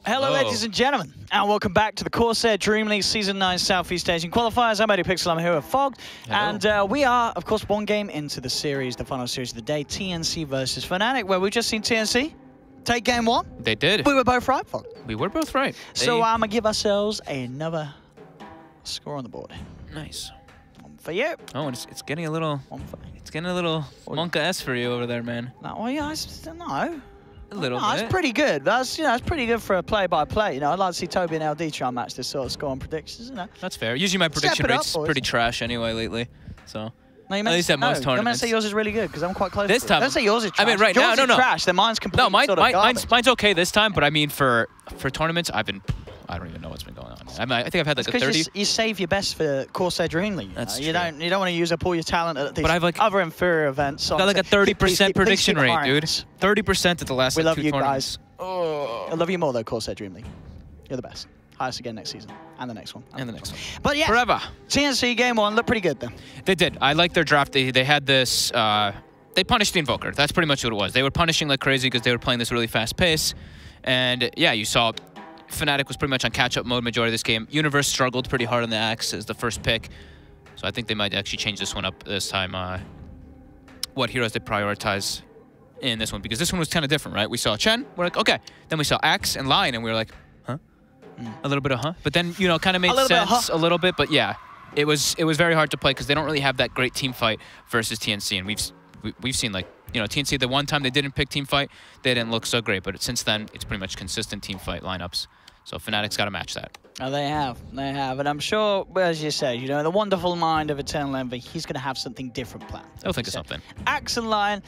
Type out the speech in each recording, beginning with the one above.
Hello, ladies and gentlemen, and welcome back to the CORSAIR DreamLeague Season 9 Southeast Asian Qualifiers. I'm Eddie Pixel, I'm here with Fog, and we are, of course, one game into the series, the final series of the day, TNC versus Fnatic, where we've just seen TNC take game one. They did. We were both right, Fog. We were both right. So I'm going to give ourselves another score on the board. Nice. One for you. Oh, it's getting a little... It's getting a little Monka-esque for you over there, man. No, well, yeah, I don't know. A little bit. That's pretty good. That's that's pretty good for a play-by-play. I'd like to see Toby and LD try and match this sort of score and predictions. That's fair. Usually my prediction rate's pretty trash anyway lately. So no, at least at most tournaments. I'm gonna say yours is really good because I'm quite close. This time, don't say yours is trash. I mean, right now, no. Trash. Then mine's completely mine's okay this time. But I mean, for tournaments, I don't even know what's been going on. I think I've had like a 30. You save your best for CORSAIR DreamLeague. That's true. You don't want to use up all your talent at these but I've like other inferior events. Got like a 30% prediction rate, dude. 30% at the last. We love you guys. Oh. I love you more though, CORSAIR DreamLeague. You're the best. Highest again next season. And the next one. And the next one. But yeah, forever. TNC game one looked pretty good then. They did. I like their draft. They had this. They punished the Invoker. That's pretty much what it was. They were punishing like crazy because they were playing this really fast pace. And yeah, you saw Fnatic was pretty much on catch-up mode majority of this game. Universe struggled pretty hard on the Axe as the first pick. So I think they might actually change this one up this time. What heroes they prioritize in this one, because this one was kind of different, right? We saw Chen, we're like, okay. Then we saw Axe and Lion, and we were like, huh? A little bit of huh? But then, you know, kind of made sense a little bit. But yeah, it was very hard to play because they don't really have that great team fight versus TNC. And we've seen, like, you know, TNC, the one time they didn't pick team fight, they didn't look so great. But since then, it's pretty much consistent team fight lineups. So Fnatic's got to match that. Oh, they have. And I'm sure, as you say, you know, the wonderful mind of Eternal Envy, he's going to have something different planned. They'll think of something. Axe and Lion.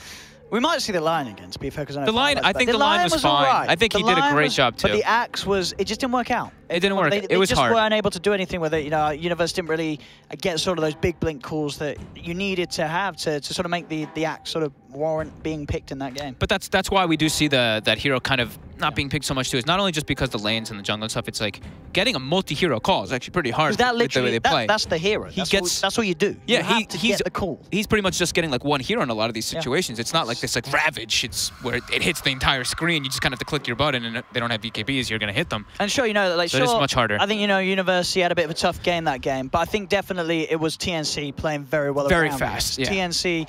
We might see the Lion again, to be fair, because I know the Lion. I think the Lion was fine. Right. I think he did a great job too. But the Axe was, it just didn't work out. It didn't work. They was just hard. weren't able to do anything with it. You know, Universe didn't really get sort of those big blink calls that you needed to have to sort of make the Axe sort of warrant being picked in that game. But that's why we do see that hero kind of not being picked so much too. It's not only just because the lanes and the jungle and stuff. It's like getting a multi-hero call is actually pretty hard. That with the way they play. That's the hero. That's what you do. Yeah, you have to get the call. He's pretty much just getting like one hero in a lot of these situations. It's not like this like Ravage. It's where it hits the entire screen. You just kind of have to click your button, and they don't have BKBs. You're gonna hit them. And sure, you know, like so it is much harder. I think, you know, University had a bit of a tough game that game, but I think definitely it was TNC playing very well. Very fast. Yeah. TNC.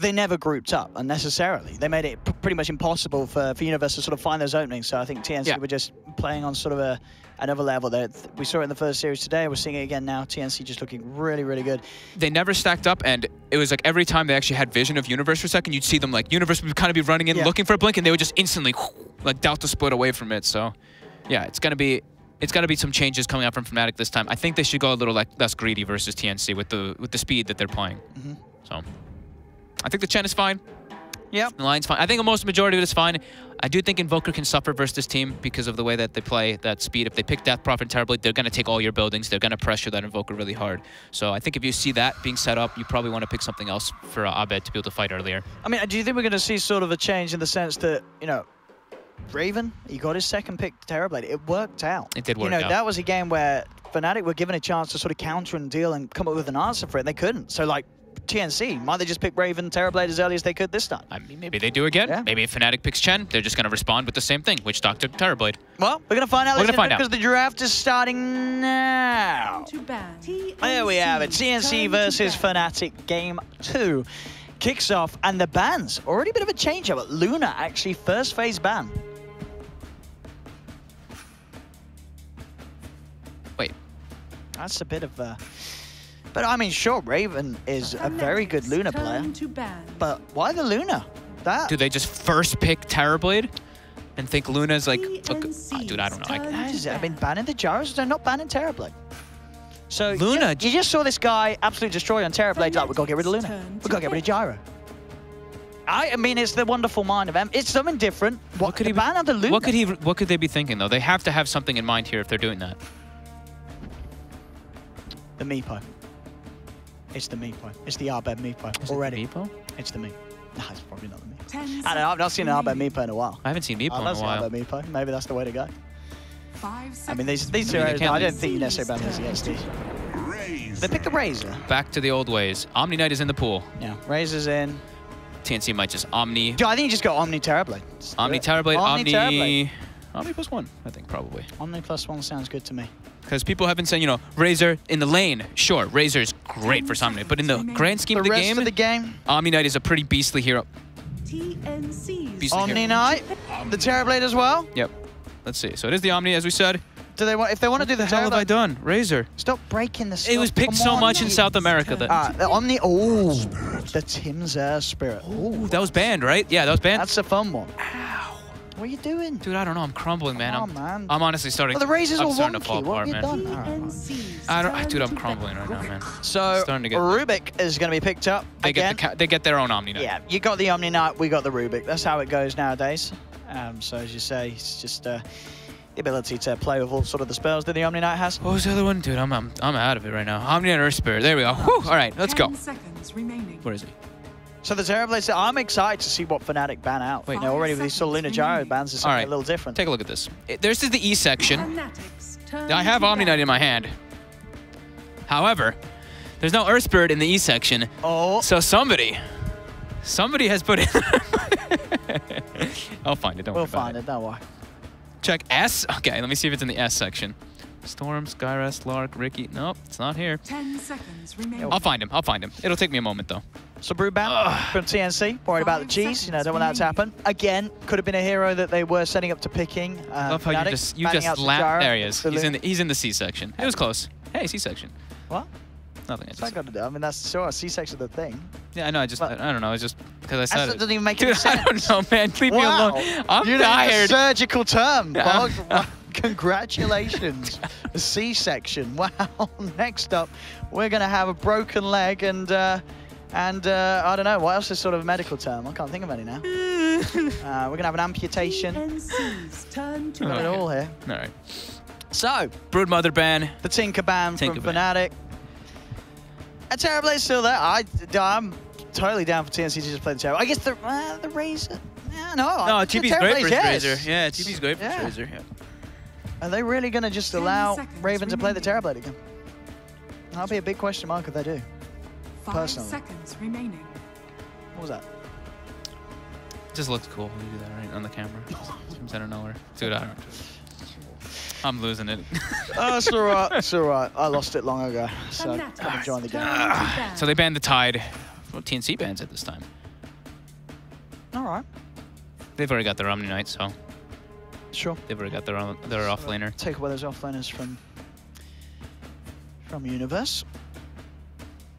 They never grouped up unnecessarily. They made it pretty much impossible for Universe to sort of find those openings. So I think TNC were just playing on sort of another level. We saw it in the first series today. We're seeing it again now. TNC just looking really, really good. They never stacked up, and it was like every time they actually had vision of Universe for a second, you'd see them like Universe would kind of be running in looking for a blink, and they would just instantly like delta split away from it. So yeah, it's got to be some changes coming out from Fnatic this time. I think they should go a little like less greedy versus TNC with the speed that they're playing. So I think the Chen is fine. Yeah. The Lion's fine. I think the majority of it is fine. I do think Invoker can suffer versus this team because of the way that they play that speed. If they pick Death Prophet terribly, they're going to take all your buildings. They're going to pressure that Invoker really hard. So I think if you see that being set up, you probably want to pick something else for Abed to be able to fight earlier. I mean, do you think we're going to see sort of a change in the sense that, you know, Raven, he got his second pick Terrorblade. It worked out. It did work out. That was a game where Fnatic were given a chance to sort of counter and deal and come up with an answer for it. They couldn't. So, like, TNC, might they just pick Raven, Terrorblade as early as they could this time? I mean, maybe they do again. Yeah. Maybe if Fnatic picks Chen, they're just going to respond with the same thing, which Doc took Terrorblade. Well, we're going to find out. Because the draft is starting now. There we have it. TNC versus Fnatic game 2 kicks off, and the bans already a bit of a change up. Luna actually first phase ban. Wait, that's a bit of a. But I mean, sure, Raven is a very good Luna player. But why the Luna? Do they just first pick Terrorblade and think Luna's like, dude, I don't know. I've been banning the gyros, they're not banning Terrorblade. So Luna, you just saw this guy absolutely destroy on Terrorblade. Like, we've got to get rid of Luna. We've got to get rid of Gyro. I mean, it's the wonderful mind of M. It's something different. What could he ban under Luna? What could they be thinking though? They have to have something in mind here if they're doing that. The Meepo. It's the Meepo. It's the Arbed Meepo already. It the Meepo? It's the Meepo. No, it's probably not the Meepo. I don't know. I've not seen an Arbed Meepo in a while. I haven't seen Meepo in a while. Arbed Meepo. Maybe that's the way to go. I mean, these two areas, I don't think you necessarily ban these against these. They picked the Razor. Back to the old ways. Omni Knight is in the pool. Yeah, Razor's in. TNC might just Omni. I think you just go Omni Terrorblade. Omni Terrorblade, Omni. Omni +1, I think, probably. Omni +1 sounds good to me. Because people have been saying, you know, Razor in the lane. Sure, Razor's great for Omni, but in the grand scheme of the game, Omni Knight is a pretty beastly hero. TNC. Omni Knight, the Terrorblade as well. Yep. Let's see. So it is the Omni, as we said. Do they want? If they want to do the What the hell have I done? Razor. Stop breaking the stuff. It was picked so much in South America that... the Omni, oh, the Tim's Spirit. Ooh, that was banned, right? Yeah, that was banned. That's a fun one. Ow. What are you doing? Dude, I don't know. I'm crumbling, man. Man. I'm honestly starting, well, the Razor's all starting wonky. to fall apart, man. Dude, I'm crumbling right now, man. So, Rubik is going to be picked up they again. They get their own Omni Knight. Yeah, you got the Omni Knight, we got the Rubik. That's how it goes nowadays. So, as you say, it's just... the ability to play with all sort of the spells that the Omni Knight has. What was the other one? Dude, I'm out of it right now. Omni Knight Earth Spirit. There we go. Whew. All right, let's go. 10 seconds remaining. Where is he? So the Terrorblade, I'm excited to see what Fnatic ban out. Wait. You know, already with these sort of Lunar Gyro bans, it's something a little different. Take a look at this. This is the E section. I have Omni Knight in my hand. However, there's no Earth Spirit in the E section. Oh. So somebody has put it. I'll find it. Don't worry about it. We'll find it. Don't worry. Check S. Okay, let me see if it's in the S section. Storm, Skyrest, Lark, Ricky. Nope, it's not here. 10 seconds remaining. I'll find him. I'll find him. It'll take me a moment, though. So Brew ban from TNC. Worried about the cheese. You know, don't want that to happen. Again, could have been a hero that they were setting up to picking. Love how Fnatic, you just laughed. There he is. The He's in the C section. It was close. Hey, C section. What? Nothing. What's that got to do? I mean, that's sure a C-section of the thing. Yeah, I know. I don't know. It's just because I said it. That doesn't even make Dude, any sense. I don't know, man. Leave me alone. I'm you tired. A surgical term, Bog. Congratulations. A C-section. Wow. Next up, we're going to have a broken leg and I don't know, what else is sort of a medical term? I can't think of any now. We're going to have an amputation. We've got it all here. All right. So, Broodmother ban. the Tinker ban from Fnatic. A Terrorblade's still there. I'm totally down for TNC to just play the Terrorblade. I guess the Razor. Yeah, no. No, TP's great for Razor. Yeah, TP's great for Razor. Yeah. Are they really going to just allow Raven to play the Terrorblade again? That'll be a big question mark if they do. 5 seconds remaining. What was that? Just looks cool when you do that right on the camera. Comes out of nowhere. Dude, I don't know. I'm losing it. Oh, it's all right. It's all right. I lost it long ago, so I'm enjoying the game. So they banned the Tide. Well, TNC bans it this time. All right. They've already got their Omni Knight, so sure. They've already got their offlaner. Take away those offlaners from Universe.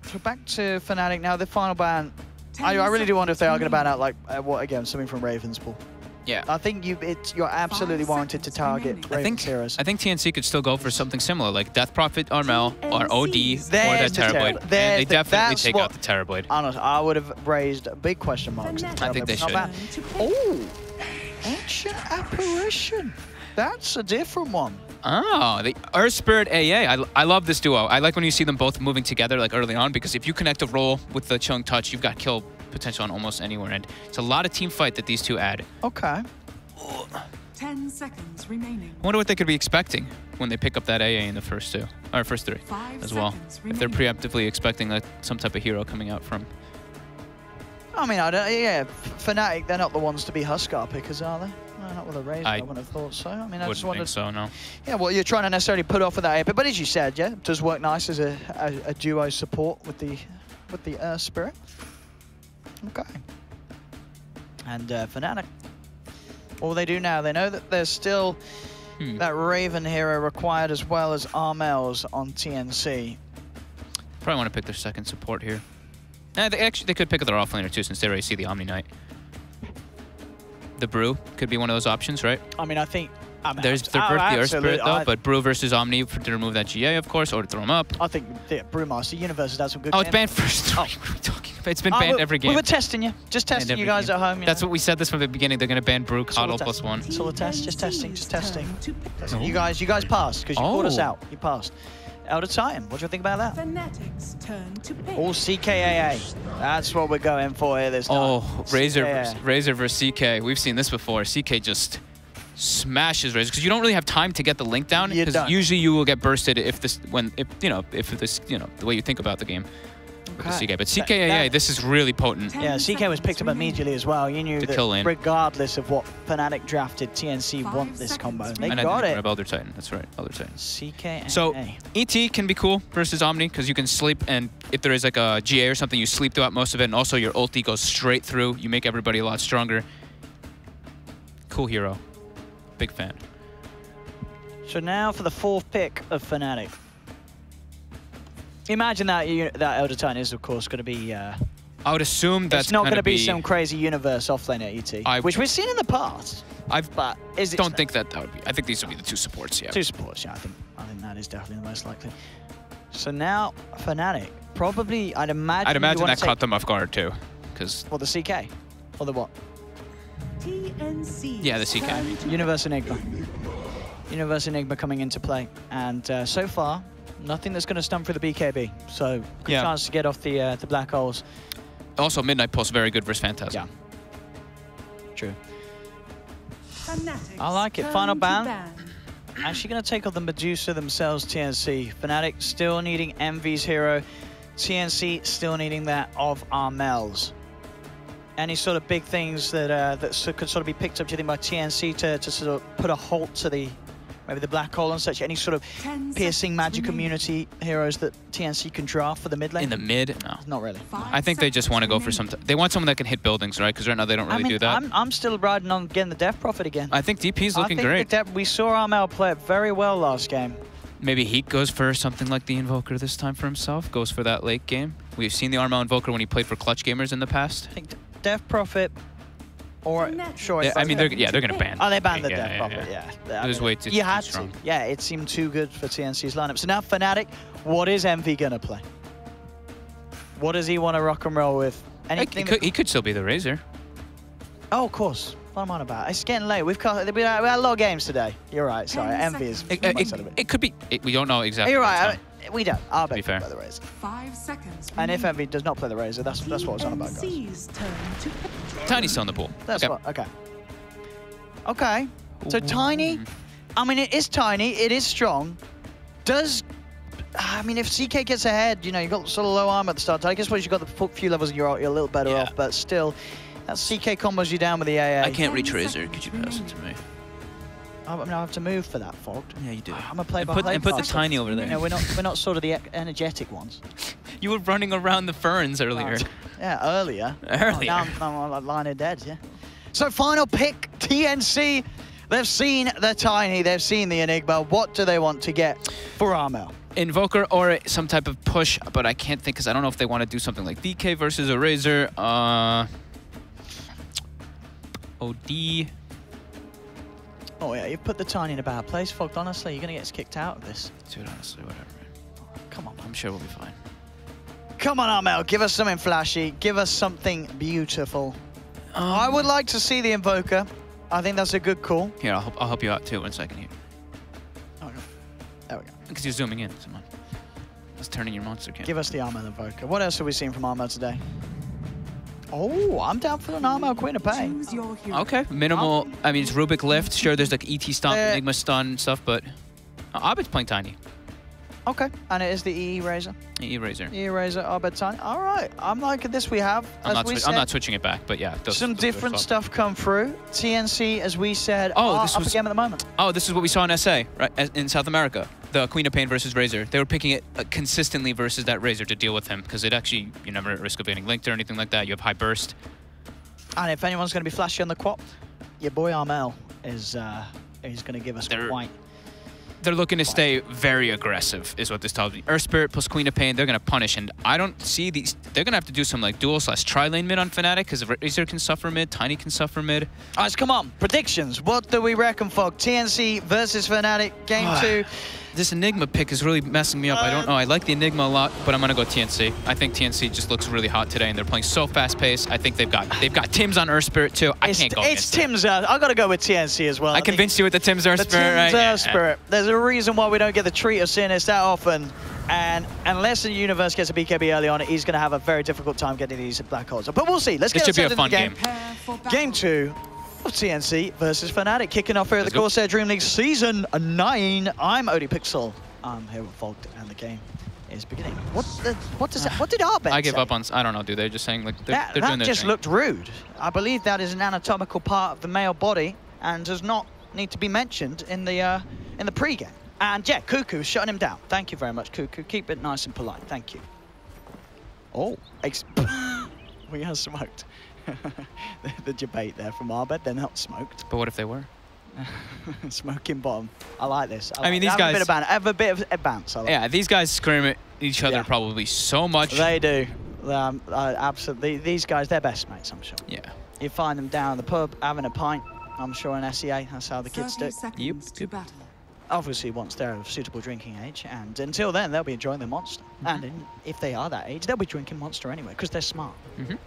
So back to Fnatic now. The final ban. I really do wonder if they are going to ban out what again? Something from Raven's pool. Yeah. I think you're absolutely warranted to target Raven's heroes. I think TNC could still go for something similar, like Death Prophet Armel or OD or that Terrorblade. And they definitely take out the Terrorblade. Honestly, I would have raised big question marks. I think they should. Oh, Ancient Apparition. That's a different one. Oh, the Earth Spirit AA. I love this duo. I like when you see them both moving together like early on, because if you connect a roll with the Chung Touch, you've got kill potential on almost anywhere, and it's a lot of team fight that these two add. Okay. 10 seconds remaining. I wonder what they could be expecting when they pick up that AA in the first three as well. If they're preemptively expecting some type of hero coming out from. I mean, Fnatic, they're not the ones to be Huskar pickers, are they? No, not with a Razor, I wouldn't have thought so. I mean, I just wondered. Think so, no. Yeah, well, you're trying to necessarily put off with that AP, but as you said, yeah, it does work nice as a duo support with the Earth Spirit. Okay. And Fnatic, all they do now, they know that there's still that Raven hero required as well as Armel's on TNC. Probably want to pick their second support here. They could pick up their offlaner too, since they already see the Omni Knight. The Brew could be one of those options, right? I mean, I think they're both the Earth Spirit though, but Brew versus Omni to remove that GA, of course, or to throw them up. I think the Brewmaster Universe has some good. Oh, it's banned first. What are we talking about? It's been banned every game. We were testing you, just testing you guys at home. That's what we said this from the beginning. They're going to ban Brew Coddle +1. It's all a test, just testing. You guys passed because you called us out. You passed. Out of time. What do you think about that? Fnatic's turn to pick. All CKAA. That's what we're going for here this time. Oh, Razor versus CK. We've seen this before. CK just smashes Razor because you don't really have time to get the link down, because usually you will get bursted if the way you think about the game. with the CK. But CK, this is really potent. Yeah, CK was picked up immediately as well. You knew that regardless of what Fnatic drafted, TNC want this combo. They got it. Elder Titan. That's right, Elder Titan. CK and So ET can be cool versus Omni because you can sleep, and if there is like a GA or something, you sleep throughout most of it, and also your ulti goes straight through. You make everybody a lot stronger. Cool hero. Big fan. So now for the 4th pick of Fnatic. Imagine that that Elder Titan is, of course, going to be... I would assume that's it's not going to be some crazy universe offlane at ET, which we've seen in the past. But don't think that would be... I think these would be the 2 supports, yeah. 2 supports, yeah. I think that is definitely the most likely. So now, Fnatic, probably, I'd imagine that caught them off guard, too. Because... Well, the CK? Or the what? TNC. Yeah, the CK. Universe Enigma. Universe Enigma coming into play. And so far, nothing that's going to stun through the BKB. So, good chance to get off the black holes. Also, Midnight Pulse, very good versus Phantasm. Yeah. True. I like it. Final ban. Actually going to take on the Medusa themselves, TNC. Fnatic still needing Envy's hero. TNC still needing that of Armel's. Any sort of big things that could sort of be picked up, do you think, by TNC to sort of put a halt to maybe the black hole and such? Any sort of piercing magic immunity heroes that TNC can draft for the mid lane? In the mid? No. Not really. I think they just want to go for some... They want someone that can hit buildings, right? Because right now they don't really do that. I'm still riding on getting the Death Prophet again. I think DP's looking great. We saw Armel play it very well last game. Maybe Heat goes for something like the Invoker this time for himself, goes for that late game. We've seen the Armel Invoker when he played for Clutch Gamers in the past. I think Death Prophet, or sure. Yeah, I mean, they're going to ban. Oh, they banned the Death Prophet, yeah. It was way too You had strong. to. Yeah, it seemed too good for TNC's lineup. So now Fnatic, what is Envy going to play? What does he want to rock and roll with? Anything he could still be the Razor. Oh, of course. What am I on about? It's getting late. We had a lot of games today. You're right. Sorry, Envy is. It could be. We don't know exactly. You're right. We don't. I'll bet fair. play the Razor. 5 seconds. And if Envy does not play the Razor, that's what I was on about, guys. Tiny's still in the pool. That's what. Okay. Okay. So Tiny. I mean, it is tiny. It is strong. I mean, if CK gets ahead, you know, you've got sort of low armor at the start. I guess once you've got the few levels, you're a little better off. But still, that CK combos you down with the AA. I can't reach Razor. Could you pass it to me? I mean, I have to move for that, Fogged. Yeah, you do. I'm gonna play and put the Tiny over there. Yeah, we're not sort of the energetic ones. You were running around the ferns earlier. Yeah, earlier. Earlier. Now I'm lying dead, yeah. So final pick, TNC. They've seen the Tiny, they've seen the Enigma. What do they want to get for Armel? Invoker or some type of push, but I can't think because I don't know if they want to do something like DK versus a Razor. OD. Oh yeah, you've put the Tiny in a bad place, Fogged. Honestly, you're gonna get us kicked out of this. Dude, honestly, whatever. Come on, I'm sure we'll be fine. Come on, Armel, give us something flashy. Give us something beautiful. I would like to see the Invoker. I think that's a good call. Here, I'll help you out too. 1 second here. Okay. There we go. Because you're zooming in. Come on. It's turning your monster cam. Give us the Armel Invoker. What else have we seen from Armel today? Oh, I'm down for an Armel Queen of Pain. Okay, minimal. I mean, it's Rubik Lift. Sure, there's like ET Stomp, Enigma Stun stuff, but Abed's playing Tiny. Okay, and it is the EE Razor. EE Razor. EE Razor, Abed Tiny. All right, I'm liking this. We have, I'm not switching it back, but yeah. Some different stuff come through. TNC, as we said, up again at the moment. Oh, this is what we saw in SA, right? In South America. The Queen of Pain versus Razor. They were picking it consistently versus that Razor to deal with him, because it actually, you're never at risk of getting linked or anything like that. You have high burst. And if anyone's going to be flashy on the quap, your boy Armel is going to give us quite. They're looking to stay very aggressive, is what this tells me. Earth Spirit plus Queen of Pain, they're going to punish, and I don't see these. They're going to have to do some like dual/tri-lane mid on Fnatic, because Razor can suffer mid, Tiny can suffer mid. All right, so come on. Predictions. What do we reckon, Fog? TNC versus Fnatic, game 2. This Enigma pick is really messing me up. I don't know. I like the Enigma a lot, but I'm going to go TNC. I think TNC just looks really hot today, and they're playing so fast-paced. I think they've got Tim's on Earth Spirit, too. I can't go against it. Tim's. I've got to go with TNC as well. I convinced you with the Tim's Earth Spirit, right? Tim's Earth Spirit. There's a reason why we don't get the treat of seeing this that often. And unless the universe gets a BKB early on, he's going to have a very difficult time getting these black holes. But we'll see. Let's get into the game. Game 2 of TNC versus Fnatic. Kicking off here at the CORSAIR DreamLeague Season 9. I'm OD Pixel. I'm here with Fogged and the game. is beginning. What does that? What did Arbet I give say? up on. I don't know, dude. They're just saying like they're doing That their just thing. looked rude. I believe that is an anatomical part of the male body and does not need to be mentioned in the pre-game. And yeah, Cuckoo's shutting him down. Thank you very much, Cuckoo. Keep it nice and polite. Thank you. Oh, we are smoked. the debate there from Arbet. They're not smoked. But what if they were? Smoking bottom. I like this. I mean, these guys have a bit of bounce. I like yeah, these guys scream at each other Yeah. probably so much. They do. Absolutely. These guys, they're best mates, I'm sure. Yeah. You find them down at the pub having a pint, I'm sure, in SEA. That's how the kids do 30 it. seconds to battle. Obviously, once they're of suitable drinking age, and until then, they'll be enjoying their Monster. And if they are that age, they'll be drinking Monster anyway, because they're smart.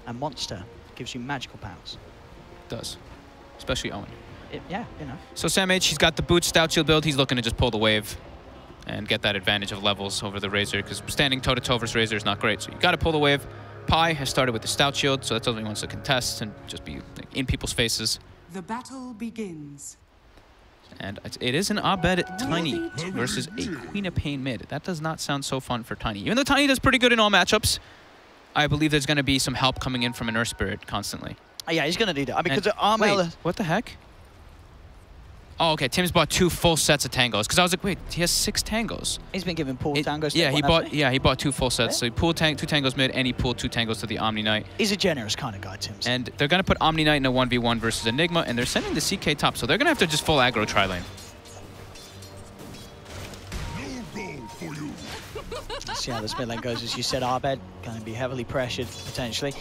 And Monster gives you magical powers. Does. Especially Owen. Yeah, you know. So Sam H, he's got the boot stout shield build. He's looking to just pull the wave and get that advantage of levels over the Razor, because standing toe-to-toe versus Razor is not great. So you got to pull the wave. Pi has started with the stout shield, so that's all he wants to contest and just be like, in people's faces. The battle begins. And it is an Abed Tiny versus a Queen of Pain mid. That does not sound so fun for Tiny. Even though Tiny does pretty good in all matchups, I believe there's going to be some help coming in from a Nurse Spirit constantly. Yeah, he's going to need it. I mean, And- because Armel... wait, what the heck? Oh, okay. Tim's bought 2 full sets of tangos. Because I was like, wait, he has 6 tangos. He's been giving pool tangos. Yeah, to he bought 2 full sets. So he pulled 2 tangos mid, and he pulled 2 tangos to the Omni Knight. He's a generous kind of guy, Tim. And they're gonna put Omni Knight in a 1v1 versus Enigma, and they're sending the CK top, so they're gonna have to just full aggro tri lane. See how this mid lane goes. As you said, Arbed going to be heavily pressured potentially,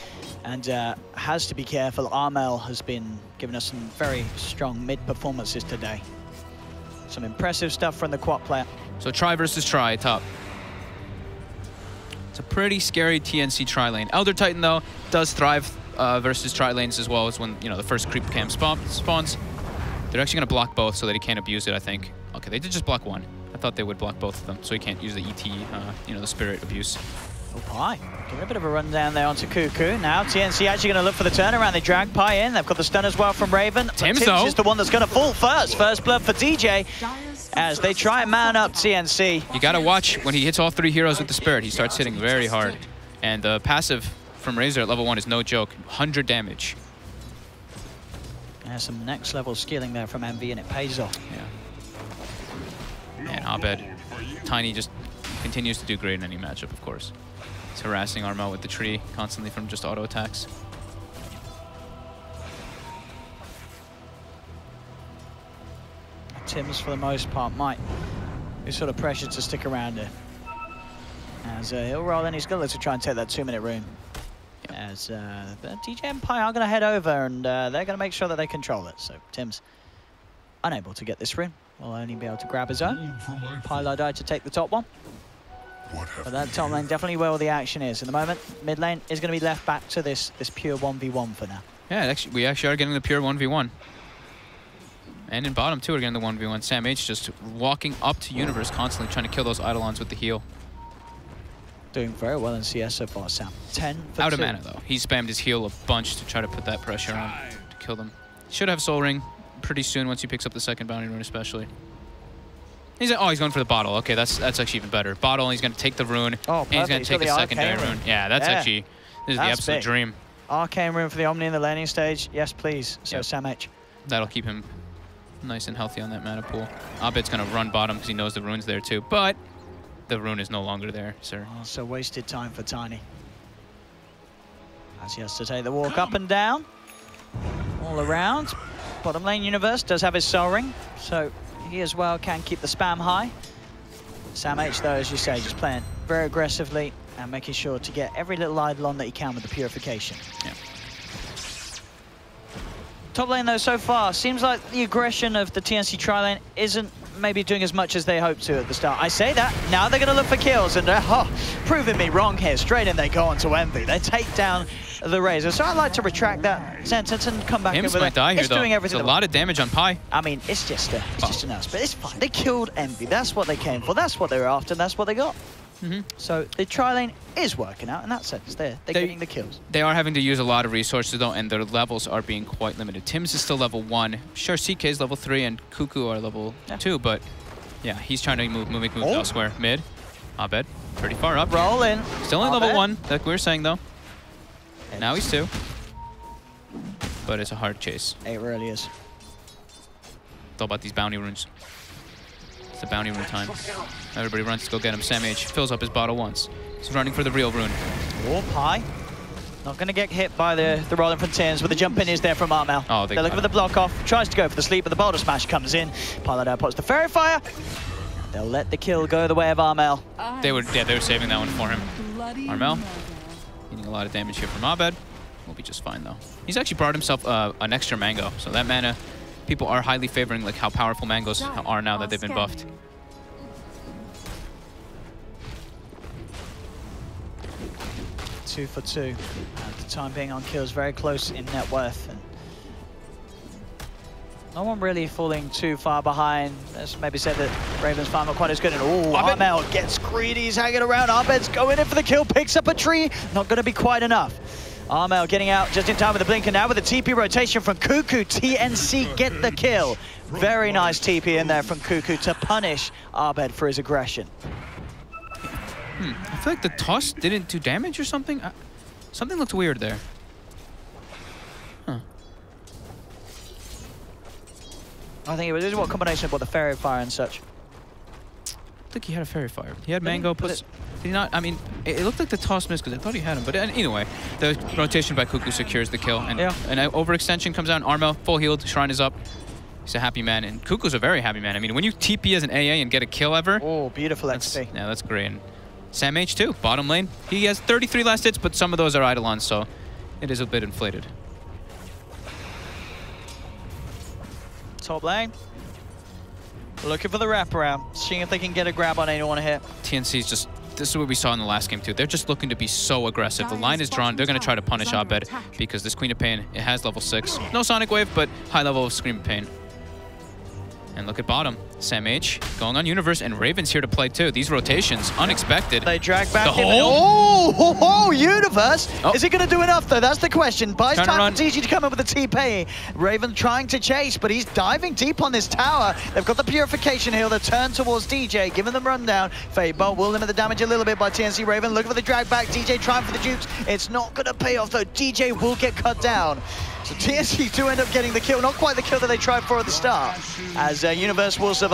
and has to be careful. Armel has been giving us some very strong mid performances today. Some impressive stuff from the quad player. So tri versus tri top. It's a pretty scary TNC tri lane. Elder Titan though does thrive versus tri lanes as well as when the first creep cam spawns. They're actually gonna block both so that he can't abuse it. I think. Okay, they did just block one. I thought they would block both of them, so he can't use the ET, the spirit abuse. Oh, Pi. Give a bit of a run down there onto Cuckoo. Now TNC actually going to look for the turnaround. They drag Pi in. They've got the stun as well from Raven. Tim's is the one that's going to fall first. First blood for DJ as they try and man up TNC. You got to watch when he hits all 3 heroes with the spirit. He starts hitting very hard. And the passive from Razor at level 1 is no joke. 100 damage. Yeah, some next level skilling there from MV, and it pays off. Yeah. And Abed, Tiny just continues to do great in any matchup, of course. He's harassing Armel with the tree constantly from just auto attacks. Tim's, for the most part, might be sort of pressured to stick around here. As he'll roll in, he's going to look to try and take that 2-minute rune. Yep. As DJ and Pi are going to head over, and they're going to make sure that they control it. So Tim's unable to get this rune. Will only be able to grab his own. Pi died to take the top one. But that top lane definitely where all the action is. In the moment, mid lane is going to be left back to this pure 1v1 for now. Yeah, we actually are getting the pure 1v1. And in bottom too, we're getting the 1v1. Sam H just walking up to Universe, constantly trying to kill those Eidolons with the heal. Doing very well in CS so far, Sam. 10 for 2. Out of mana though. He spammed his heal a bunch to try to put that pressure on to kill them. Should have Soul Ring pretty soon once he picks up the second bounty rune, especially. He's going for the bottle. Okay, that's actually even better. Bottle, and he's going to take the rune. Oh, and he's going to take the secondary rune. Yeah, that's actually this is the absolute big dream. Arcane rune for the Omni in the laning stage. Yes, please. So Sam H. That'll keep him nice and healthy on that mana pool. Abed's going to run bottom because he knows the rune's there too, but the rune is no longer there, sir. Oh, so wasted time for Tiny. As he has to take the walk up and down. All around. Bottom lane Universe does have his Soul Ring, so he as well can keep the spam high. Sam H, though, as you say, just playing very aggressively and making sure to get every little Eidolon that he can with the purification. Yeah. Top lane, though, so far, seems like the aggression of the TNC tri-lane isn't maybe doing as much as they hoped to at the start. I say that, now they're going to look for kills, and proving me wrong here. Straight in they go onto Envy. They take down the Razor. So I'd like to retract that sentence and come back Hims over might die here, it's though. doing everything. It's a lot of damage on Pi. I mean, it's just a nurse, but it's fine. They killed Envy. That's what they came for. That's what they were after, and that's what they got. So the tri-lane is working out in that sense. They're getting the kills. They are having to use a lot of resources though, and their levels are being quite limited. Tim's is still level 1. Sure, CK is level 3, and Cuckoo are level 2, but yeah, he's trying to move moves elsewhere. Mid. Abed, pretty far up. Roll in. Still in Abed. level 1, like we were saying though. And now he's 2. But it's a hard chase. It really is. It's all about these bounty runes. It's the bounty rune time. Everybody runs to go get him. Sam H fills up his bottle once. He's running for the real rune. Oh, Pi. Not going to get hit by the rolling from Tins, but the jump in is there from Armel. Oh, they're looking for the block off. Tries to go for the sleep, but the boulder smash comes in. Pilot out puts the fairy fire. They'll let the kill go the way of Armel. They were saving that one for him. Armel, getting a lot of damage here from Abed. Will be just fine though. He's actually brought himself an extra mango, so that mana, people are highly favoring like how powerful mangoes are now that they've been buffed. Two for 2. At the time being on kills, very close in net worth. And no one really falling too far behind. Let's maybe say that Raven's farm not quite as good. And oh, Armel gets greedy. He's hanging around. Abed's going in for the kill. Picks up a tree. Not going to be quite enough. Armel getting out just in time with the blink. And now with the TP rotation from Cuckoo. TNC get the kill. Very nice TP in there from Cuckoo to punish Abed for his aggression. I feel like the toss didn't do damage or something. Something looked weird there. Huh. I think it was what combination of what the fairy fire and such. I think he had a fairy fire. He had mango. Did he not? I mean, it looked like the toss missed because I thought he had him. But anyway, the rotation by Cuckoo secures the kill. And an overextension comes out. Armel full healed. Shrine is up. He's a happy man. And Cuckoo's a very happy man. I mean, when you TP as an AA and get a kill ever. Oh, beautiful XP. Yeah, that's great. And Sam H too, bottom lane. He has 33 last hits, but some of those are Eidolons, so it is a bit inflated. Top lane. Looking for the wraparound, seeing if they can get a grab on anyone here. TNC's just, this is what we saw in the last game too. They're just looking to be so aggressive. The line is drawn. They're going to try to punish Abed because this Queen of Pain, it has level 6. No Sonic Wave, but high level of Scream of Pain. And look at bottom. Sam H going on Universe, and Raven's here to play too. These rotations, unexpected. They drag back the him. Oh, Universe! Oh. Is he going to do enough though? That's the question. Buys time for TG to come up with a TP. Raven trying to chase, but he's diving deep on this tower. They've got the Purification heal. They turn towards DJ, giving them rundown. Fade Bolt will limit the damage a little bit by TNC. Raven looking for the drag back. DJ trying for the dupes. It's not going to pay off though. DJ will get cut down. So TNC do end up getting the kill. Not quite the kill that they tried for at the start, as Universe will survive.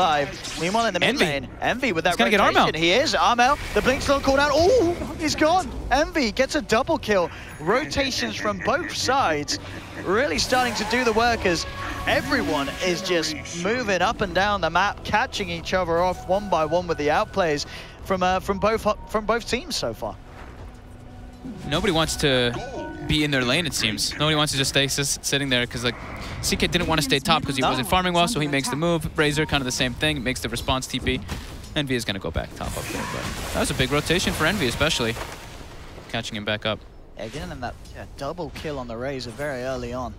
Meanwhile, in the mid lane, Envy with that rotation. Get Armel. He is. Armel, the blink's not called out. Oh, he's gone. Envy gets a double kill. Rotations from both sides. Really starting to do the work as everyone is just moving up and down the map, catching each other off one by one with the outplays from both teams so far. Nobody wants to be in their lane, it seems. Nobody wants to just stay sitting there because like CK didn't want to stay top because he wasn't farming well, so he makes the move. Razor, kind of the same thing, makes the response TP. Envy is going to go back top up there, but that was a big rotation for Envy, especially catching him back up. Yeah, getting them that double kill on the Razor very early on.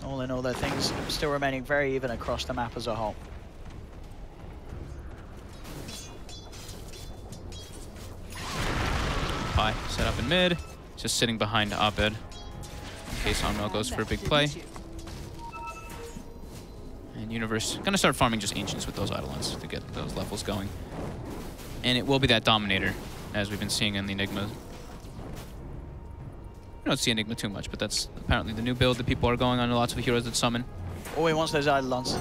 All in all, though, things still remaining very even across the map as a whole. Pi set up in mid, just sitting behind Abed in case Armel goes for a big play. And Universe gonna start farming just Ancients with those Eidolons to get those levels going. And it will be that Dominator, as we've been seeing in the Enigma. We don't see Enigma too much, but that's apparently the new build that people are going on. Lots of heroes that summon. Oh, he wants those Eidolons.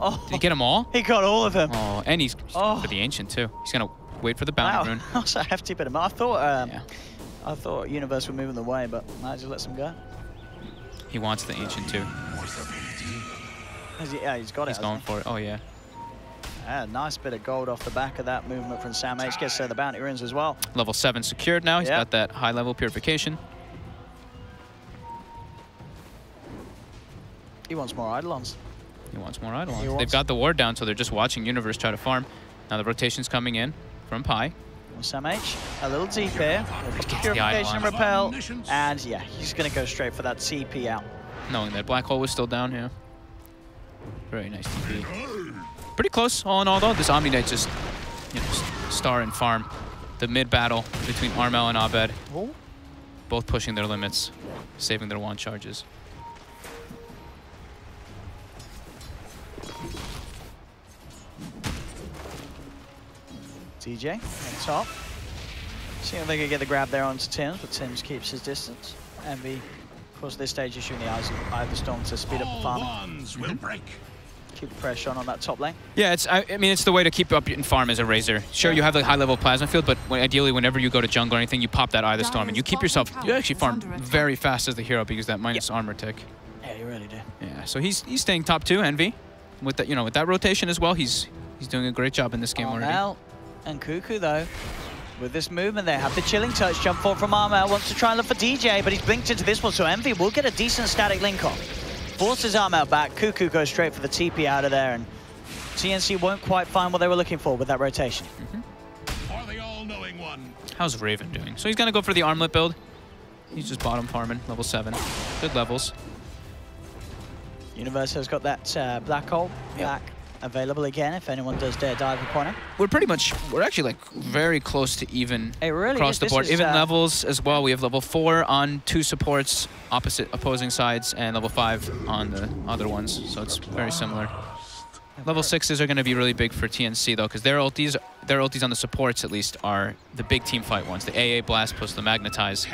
Oh. Did he get them all? He got all of them. Oh, and he's for the Ancient too. He's gonna wait for the bounty rune. That's a hefty bit of I thought Universe were moving the way, but might as well let them go. He wants the Ancient too. Yeah, he's got it. He's going for it. Oh yeah. Yeah, nice bit of gold off the back of that movement from Sam H. Gets the bounty runes as well. Level 7 secured now. He's got that high level purification. He wants more Eidolons. He wants more Eidolons. They've got the ward down, so they're just watching Universe try to farm. Now the rotation's coming in from Pi. Sam H, a little deep here. Purification and repel. And yeah, he's going to go straight for that TP out. Knowing that Black Hole was still down here. Very nice TP. Pretty close, all in all, though. This Omni Knight just, star and farm. The mid battle between Armel and Abed. Both pushing their limits, saving their wand charges. DJ on top. See if they could get the grab there onto Tims, but Tims keeps his distance. Envy, of course, at this stage is shooting the eyes of the storm to speed up the farming. Will break. Keep the pressure on that top lane. Yeah, I mean, it's the way to keep up in farm as a Razor. Sure, you have the high-level plasma field, but ideally, whenever you go to jungle or anything, you pop that Eye of the Storm, and you keep yourself. You actually farm very fast as the hero because that minus armor tick. Yeah, you really do. Yeah, so he's staying top 2, Envy, with that with that rotation as well. He's doing a great job in this game already. Armel and Cuckoo though, with this movement, they have the chilling touch. Jump forward from Armel, wants to try and look for DJ, but he's blinked into this one, so Envy will get a decent static link on. Forces Armel back. Cuckoo goes straight for the TP out of there, and TNC won't quite find what they were looking for with that rotation. Are the all-knowing one? How's Raven doing? So he's gonna go for the armlet build. He's just bottom farming, level 7. Good levels. Universe has got that black hole back available again if anyone does dare dive upon it. We're actually like very close to even across the board. Even levels as well. We have level 4 on 2 supports, opposing sides, and level 5 on the other ones. So it's very similar. Level 6s are going to be really big for TNC though, because their ultis on the supports at least are the big team fight ones. The AA blast plus the magnetize.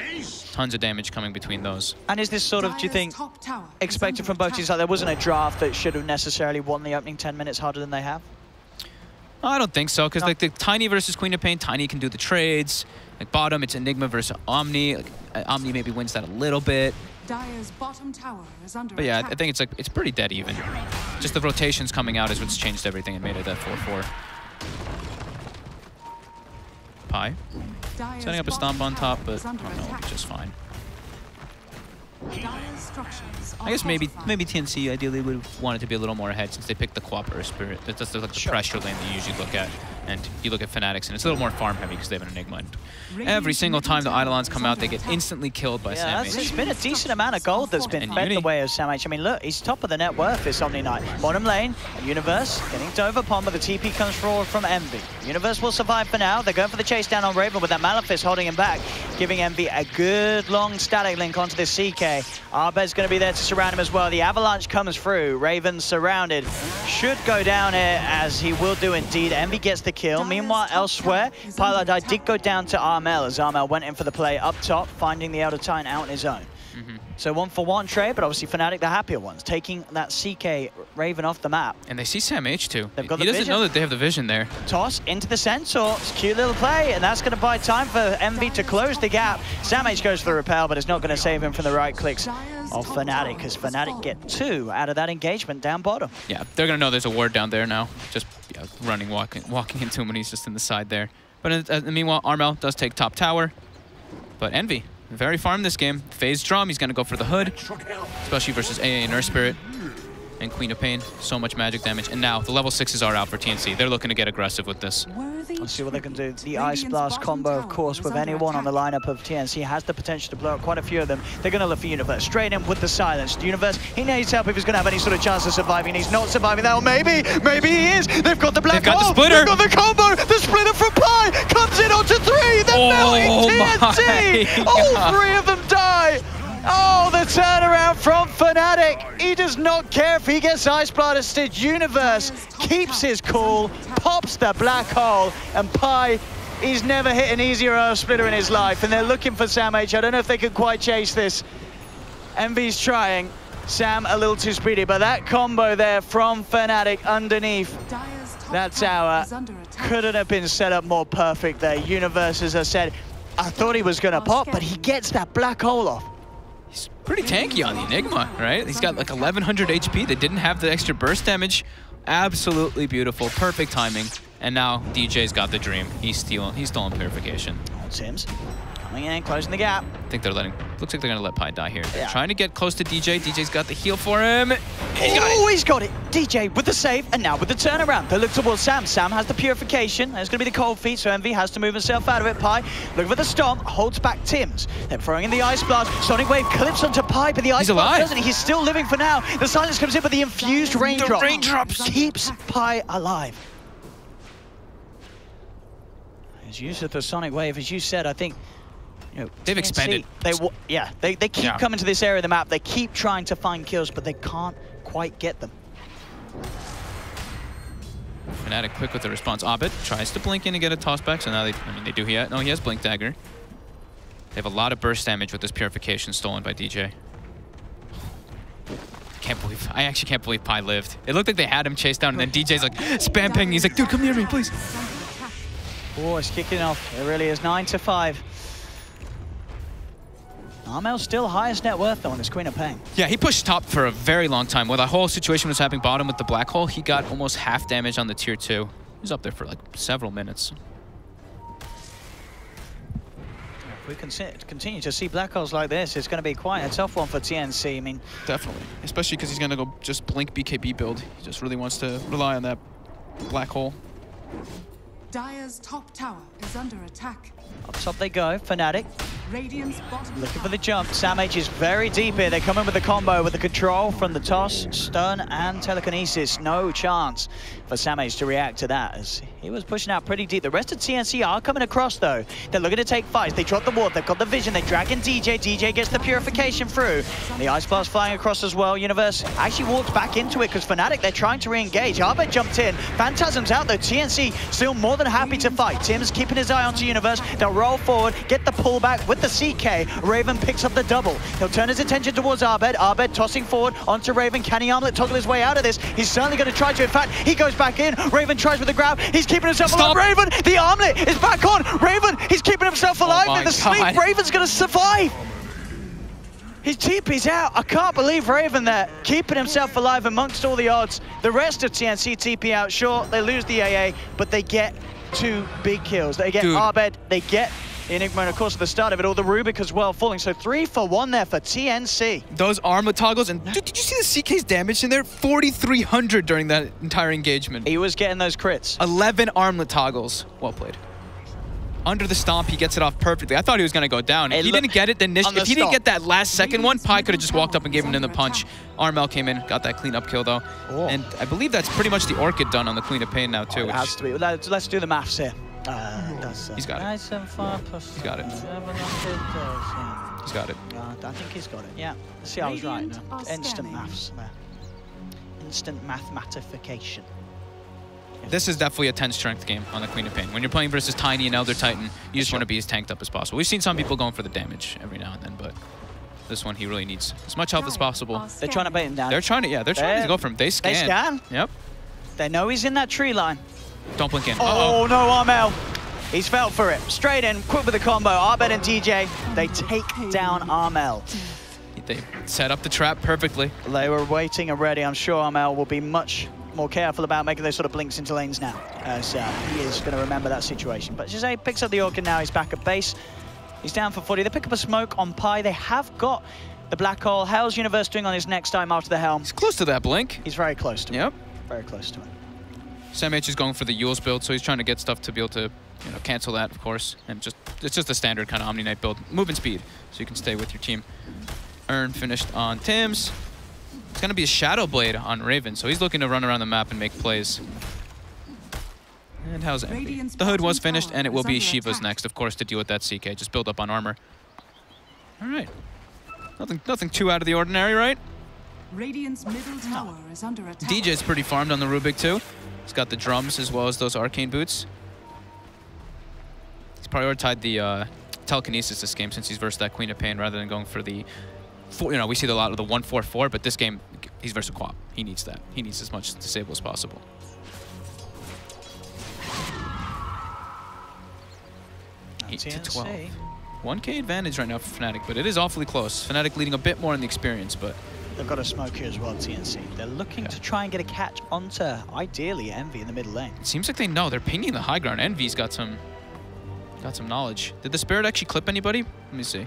Tons of damage coming between those. And is this sort of, do you think, expected from both teams? Like there wasn't a draft that should have necessarily won the opening 10 minutes harder than they have? I don't think so, because like the Tiny versus Queen of Pain, Tiny can do the trades. Like bottom, it's Enigma versus Omni. Like, Omni maybe wins that a little bit. Dire's bottom tower is under But yeah, attack. I think it's pretty dead even. Just the rotations coming out is what's changed everything and made it that 4-4. Pi. Dire's Setting up a stomp on top, but bottom tower is no, under attack. just fine. Dire's structures are I guess maybe fortified. TNC ideally would have wanted to be a little more ahead since they picked the Quap or Spirit. That's like the pressure lane that you usually look at. And you look at Fnatic, and it's a little more farm heavy because they have an Enigma. And every single time the Eidolons come out, they get instantly killed by Yeah, Sam it's H. been a decent amount of gold that's been And fed the Uni. way of Sam H. I mean, look, he's top of the net worth, this Omni Knight. Bottom lane, Universe getting to overpon, but the TP comes forward from Envy. Universe will survive for now. They're going for the chase down on Raven with that Malefice holding him back, giving Envy a good long static link onto this CK. Arbed's going to be there to surround him as well. The Avalanche comes through. Raven surrounded. Should go down here, as he will do indeed. Envy gets the kill. Meanwhile, elsewhere, Pilot Eye did go down to Armel, as Armel went in for the play up top, finding the Elder Titan out on his own. So 1-for-1 trade, but obviously Fnatic the happier ones, taking that CK Raven off the map. And they see Sam H too. They've got He the doesn't vision. know that they have the vision there. Toss into the Centaur. It's a cute little play, and that's going to buy time for Envy to close the gap. Sam H goes for the repel, but it's not going to save him from the right clicks of Fnatic, because Fnatic get 2 out of that engagement down bottom. Yeah, they're gonna know there's a ward down there now. Just running, walking into him when he's just in the side there. But meanwhile, Armel does take top tower. But Envy, very farm this game. Phase drum, he's gonna go for the hood, especially versus AA and Earth Spirit and Queen of Pain. So much magic damage. And now the level 6s are out for TNC. They're looking to get aggressive with this. Let's see what they can do. The Ice Blast combo, of course, with anyone on the lineup of TNC has the potential to blow up quite a few of them. They're going to look for Universe. Straight in with the silence. Universe, he needs help if he's going to have any sort of chance of surviving. He's not surviving that. Or maybe he is. They've got the black They've got hole. the splitter. They've got the combo. The splitter from Pi comes in onto 3. They're melting TNC. All 3 of them die. Oh, the turnaround from Fnatic. He does not care if he gets Ice Blasted. Universe keeps his cool, pops the black hole, and Pi, he's never hit an easier Earth Splitter in his life, and they're looking for Sam H. I don't know if they can quite chase this. Envy's trying. Sam a little too speedy, but that combo there from Fnatic underneath that tower couldn't have been set up more perfect there. Universe, as I said, I thought he was going to pop, but he gets that black hole off. He's pretty tanky on the Enigma, right? He's got like 1100 HP. They didn't have the extra burst damage. Absolutely beautiful, perfect timing. And now DJ's got the dream. He's stolen purification. Tims coming in, closing the gap. I think they're letting, looks like they're gonna let Pi die here. They're Yeah. trying to get close to DJ. DJ's got the heal for him. He's got it. DJ with the save, and now with the turnaround. They look towards Sam. Sam has the purification. There's going to be the cold feet, so Envy has to move himself out of it. Pi, looking for the stomp, holds back Tims. They're throwing in the Ice Blast. Sonic Wave clips onto Pi, but the Ice Blast alive. doesn't. He's still living for now. The silence comes in, but the infused raindrop raindrops keeps Pi alive. His use of the Sonic Wave, as you said, I think, you know, They've TNC, expanded. They keep coming to this area of the map. They keep trying to find kills, but they can't quite get them. Fnatic quick with the response. Abed tries to blink in and get a toss back, so now they do here. No, he has Blink Dagger. They have a lot of burst damage with this Purification stolen by DJ. I actually can't believe Pi lived. It looked like they had him chased down, and then DJ's like spam pinging. He's like, dude, come near me, please. Oh, it's kicking off. It really is 9-5. Armel's still highest net worth though on this Queen of Pain. Yeah, he pushed top for a very long time. While the whole situation was happening bottom with the black hole, he got almost half damage on the tier 2. He was up there for like several minutes. If we continue to see black holes like this, it's going to be quite a tough one for TNC. I mean, definitely, especially because he's going to go just blink BKB build. He just really wants to rely on that black hole. Dire's top tower is under attack. Up top they go, Fnatic. Radiant's bottom Looking for the jump. Samh is very deep here. They come in with the combo with the control from the toss, stun, and telekinesis. No chance for Samh to react to that as he was pushing out pretty deep. The rest of TNC are coming across though. They're looking to take fights. They drop the ward. They've got the vision. They drag in DJ. DJ gets the purification through. The ice blast flying across as well. Universe actually walks back into it because Fnatic, they're trying to re-engage. Abed jumped in. Phantasm's out though. TNC still more than happy to fight. Tim's keeping his eye onto Universe. They'll roll forward, get the pullback with the CK. Raven picks up the double. He'll turn his attention towards Abed. Abed tossing forward onto Raven. Can he armlet toggle his way out of this? He's certainly going to try to. In fact, he goes back in. Raven tries with the grab. He's keeping himself alive. Raven, the armlet is back on. Raven, he's keeping himself alive. In the sleep, Raven's going to survive. His TP's out. I can't believe Raven there, keeping himself alive amongst all the odds. The rest of TNC TP out. Sure, they lose the AA, but they get 2 big kills. They get Abed, they get Enigma, and of course at the start of it all, the Rubik as well falling. So 3 for 1 there for TNC. Those armlet toggles, and dude, did you see the CK's damage in there? 4,300 during that entire engagement. He was getting those crits. 11 armlet toggles. Well played. Under the stomp, he gets it off perfectly. I thought he was going to go down. If he didn't get it, then if he didn't get that last second one, Pi could have just walked up and given him the punch. Armel came in, got that clean up kill though. Oh. And I believe that's pretty much the Orchid done on the Queen of Pain now too. It has to be. Let's do the maths here. He's got it. 975 plus he's got it. 700. He's got it. I think he's got it. Yeah. See, I was right. No. Instant maths there. Instant mathematification. This is definitely a 10 strength game on the Queen of Pain. When you're playing versus Tiny and Elder Titan, you just want to be as tanked up as possible. We've seen some people going for the damage every now and then, but this one he really needs as much health as possible. They're trying to bait him down. They're trying to go for him. They scan. They scan? Yep. They know he's in that tree line. Don't blink in. Oh, no, Armel. He's fell for it. Straight in, quick with the combo. Abed and DJ, they take down Armel. They set up the trap perfectly. They were waiting and ready. I'm sure Armel will be much more careful about making those sort of blinks into lanes now, as he is going to remember that situation. But Jose picks up the Orchid now. He's back at base. He's down for 40. They pick up a smoke on Pi. They have got the black hole. Hell's Universe doing on his next time after the Helm. He's close to that blink. He's very close to it. Yep. Very close to it. Samh is going for the Yule's build, so he's trying to get stuff to be able to, you know, cancel that, of course. And it's just a standard kind of Omni Knight build. Movement speed, so you can stay with your team. Earn finished on Tim's. It's going to be a Shadow Blade on Raven, so he's looking to run around the map and make plays. And how's Envy? The Hood was finished, and it will be Shiva's next, of course, to deal with that CK. Just build up on armor. All right. Nothing too out of the ordinary, right? Radiant's middle tower is under attack. DJ's pretty farmed on the Rubik, too. He's got the drums as well as those arcane boots. He's prioritized the telekinesis this game since he's versed that Queen of Pain rather than going for the... You know, we see a lot of the 1-4-4, but this game, he's versus Quap. He needs that. He needs as much disable as possible. TNC. 8-12. 1K advantage right now for Fnatic, but it is awfully close. Fnatic leading a bit more in the experience, but... They've got a smoke here as well, TNC. They're looking to try and get a catch onto, ideally, Envy in the middle lane. It seems like they know. They're pinging the high ground. Envy's got some knowledge. Did the Spirit actually clip anybody? Let me see.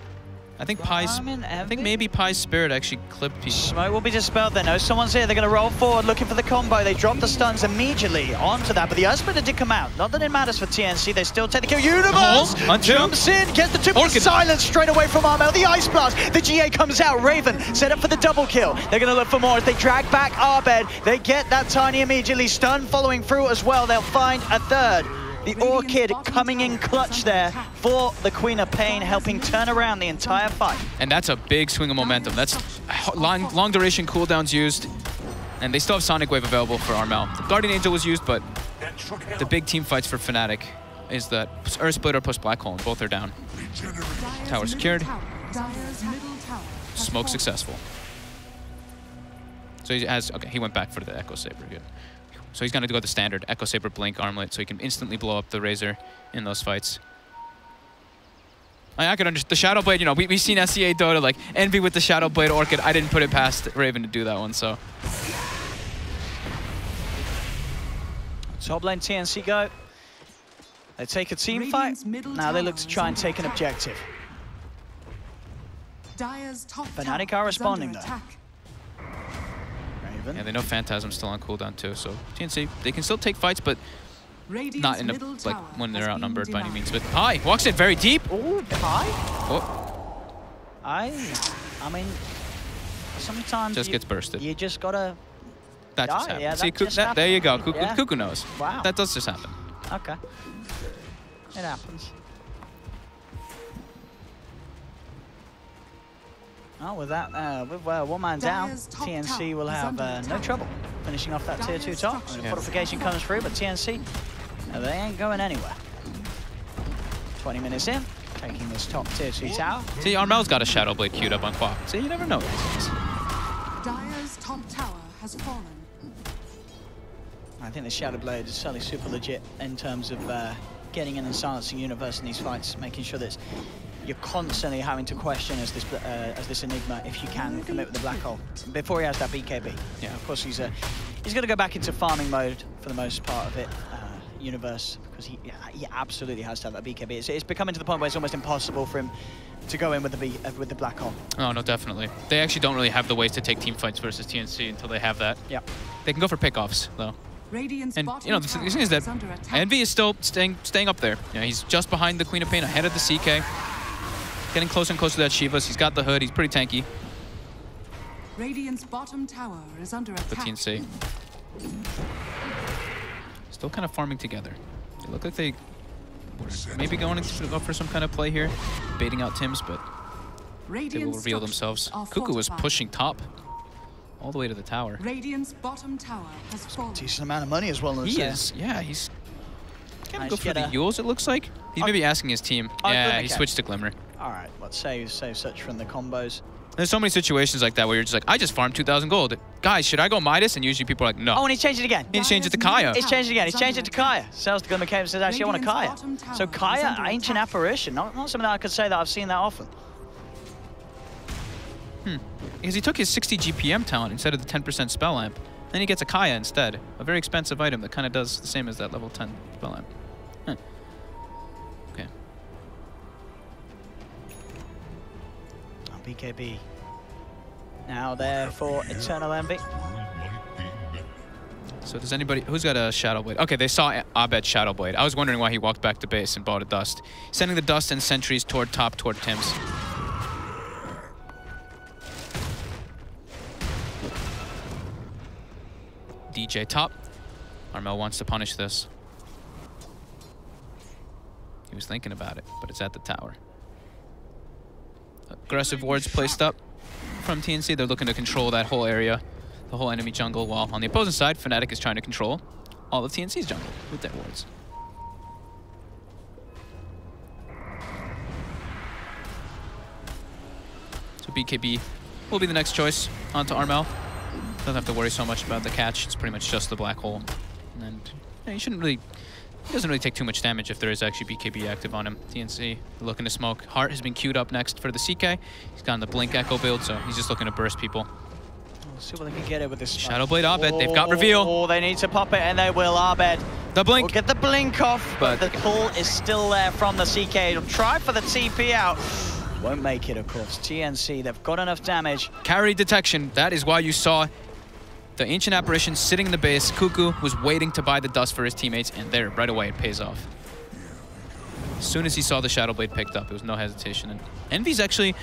I think maybe Pi's Spirit actually clipped people. Smoke will be dispelled. They know someone's here. They're going to roll forward, looking for the combo. They drop the stuns immediately onto that, but the Ice Splitter did come out. Not that it matters for TNC. They still take the kill. Universe jumps in, gets the two. Silence straight away from Armel. The Ice Blast. The GA comes out. Raven set up for the double kill. They're going to look for more as they drag back Abed. They get that Tiny immediately. Stun following through as well. They'll find a third. The Orchid coming in clutch there for the Queen of Pain, helping turn around the entire fight. And that's a big swing of momentum. That's long duration cooldowns used. And they still have Sonic Wave available for Armel. The Guardian Angel was used, but the big team fights for Fnatic is that Earth Splitter plus Black Hole, and both are down. Tower secured. Smoke successful. So he has, okay, he went back for the Echo Saber, good. So he's gonna go the standard Echo Saber Blink Armlet so he can instantly blow up the Razor in those fights. I could understand the Shadow Blade, you know, we've seen SEA Dota, like Envy with the Shadow Blade Orchid. I didn't put it past Raven to do that one, so. Top lane TNC go. They take a team fight. Now they look to try and take an objective. Fnatic are responding though. Raven. Yeah, they know Phantasm's still on cooldown too, so TNC, they can still take fights, but not in a, like when they're outnumbered by any means. But Pi walks in very deep. Ooh, Pi? Oh. I mean, sometimes just gets bursted. You just gotta. That just happened. Yeah, See, there you go. Cuckoo, yeah. Cuckoo knows. Wow. That does just happen. Okay. It happens. Oh, with that, with one man down, TNC will have no trouble finishing off that tier 2 top. And the fortification comes through, but TNC, they ain't going anywhere. 20 minutes in, taking this top tier 2 tower. See, Armel's got a Shadow Blade queued up on Quack. See, you never know. Dire's top tower has fallen. I think the Shadow Blade is certainly super legit in terms of getting in and silencing Universe in these fights, making sure that you're constantly having to question as this Enigma if you can commit with the Black Hole before he has that BKB. Yeah, of course he's going to go back into farming mode for the most part of it, Universe, because he absolutely has to have that BKB. It's becoming to the point where it's almost impossible for him to go in with the Black Hole. Oh no, definitely. They actually don't really have the ways to take team fights versus TNC until they have that. Yeah, they can go for pickoffs though. And you know, the thing is that Envy is still staying up there. You know, he's just behind the Queen of Pain, ahead of the CK. Getting closer and closer to that Shivas. He's got the hood. He's pretty tanky. Radiant's bottom tower is under attack. The TNC. Still kind of farming together. They look like they were maybe going to go for some kind of play here, baiting out Tims, but they will reveal themselves. Cuckoo was pushing top all the way to the tower. Radiant's bottom tower has fallen. Decent amount of money as well. He is. Yeah, he's gonna go for the Yules, it looks like. He's maybe asking his team. Yeah, he switched to Glimmer. All right, let's save such from the combos. There's so many situations like that where you're just like, I just farmed 2,000 gold. Guys, should I go Midas? And usually people are like, no. Oh, and he changed it again. He changed it to Kaya. He's changed it again. He's changed it to Kaya. Sells the Glimmer Cave and says, actually, I want a Kaya. So Kaya, Ancient Apparition. Not something that I could say that I've seen that often. Because he took his 60 GPM talent instead of the 10% spell lamp. Then he gets a Kaya instead. A very expensive item that kind of does the same as that level 10 spell lamp. Okay. BKB. Now there for Eternal Envy. So does anybody, who's got a Shadow Blade? Okay, they saw Abed's Shadow Blade. I was wondering why he walked back to base and bought a Dust. Sending the Dust and sentries toward top, toward Tims. DJ top. Armel wants to punish this. He was thinking about it, but it's at the tower. Aggressive wards placed up from TNC. They're looking to control that whole area, the whole enemy jungle, while on the opposing side, Fnatic is trying to control all of TNC's jungle with their wards. So BKB will be the next choice onto Armel. Doesn't have to worry so much about the catch. It's pretty much just the Black Hole. And he shouldn't really... He doesn't really take too much damage if there is actually BKB active on him. TNC looking to smoke. Heart has been queued up next for the CK. He's got the Blink Echo build, so he's just looking to burst people. We'll see what they can get it with this. Shadow Blade Abed. They've got reveal. Oh, they need to pop it, and they will. Abed. The Blink. Will get the Blink off, but the pull is still there from the CK. He'll try for the TP out. Won't make it, of course. TNC, they've got enough damage. Carry detection. That is why you saw the Ancient Apparition sitting in the base. Cuckoo was waiting to buy the Dust for his teammates, and there, right away, it pays off. As soon as he saw the Shadow Blade picked up, it was no hesitation. And Envy's actually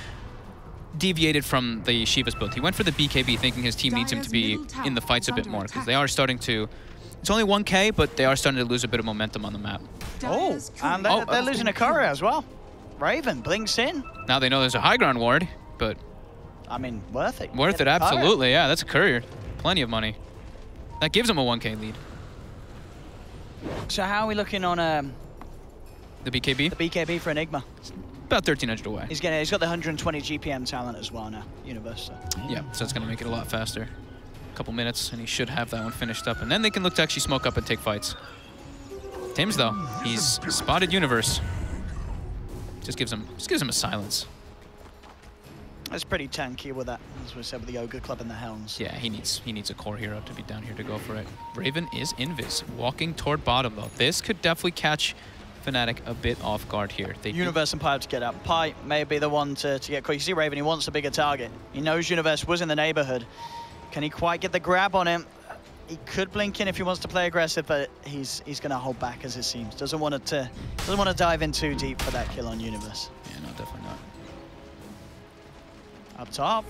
deviated from the Shiva's build. He went for the BKB, thinking his team needs him to be in the fights a bit more, because they are starting to... It's only 1K, but they are starting to lose a bit of momentum on the map. Oh, and they're losing a courier as well. Raven blinks in. Now they know there's a high ground ward, but... I mean, worth it. Worth it, absolutely, yeah. That's a courier. Plenty of money. That gives him a 1K lead. So how are we looking on the BKB? The BKB for Enigma. About 1,300 away. He's got the 120 GPM talent as well now, Universe. So. Yeah, so it's going to make it a lot faster. A couple minutes, and he should have that one finished up. And then they can look to actually smoke up and take fights. Tims, though, he's spotted Universe. Just gives him a silence. That's pretty tanky with that, as we said, with the Ogre Club and the Helms. Yeah, he needs a core hero to be down here to go for it. Raven is invis, walking toward bottom, though. This could definitely catch Fnatic a bit off guard here. Universe and Pi have to get up. Pi may be the one to get caught. You see Raven, he wants a bigger target. He knows Universe was in the neighborhood. Can he quite get the grab on him? He could blink in if he wants to play aggressive, but he's going to hold back, as it seems. Doesn't want to dive in too deep for that kill on Universe. Yeah, no, definitely not. Up top,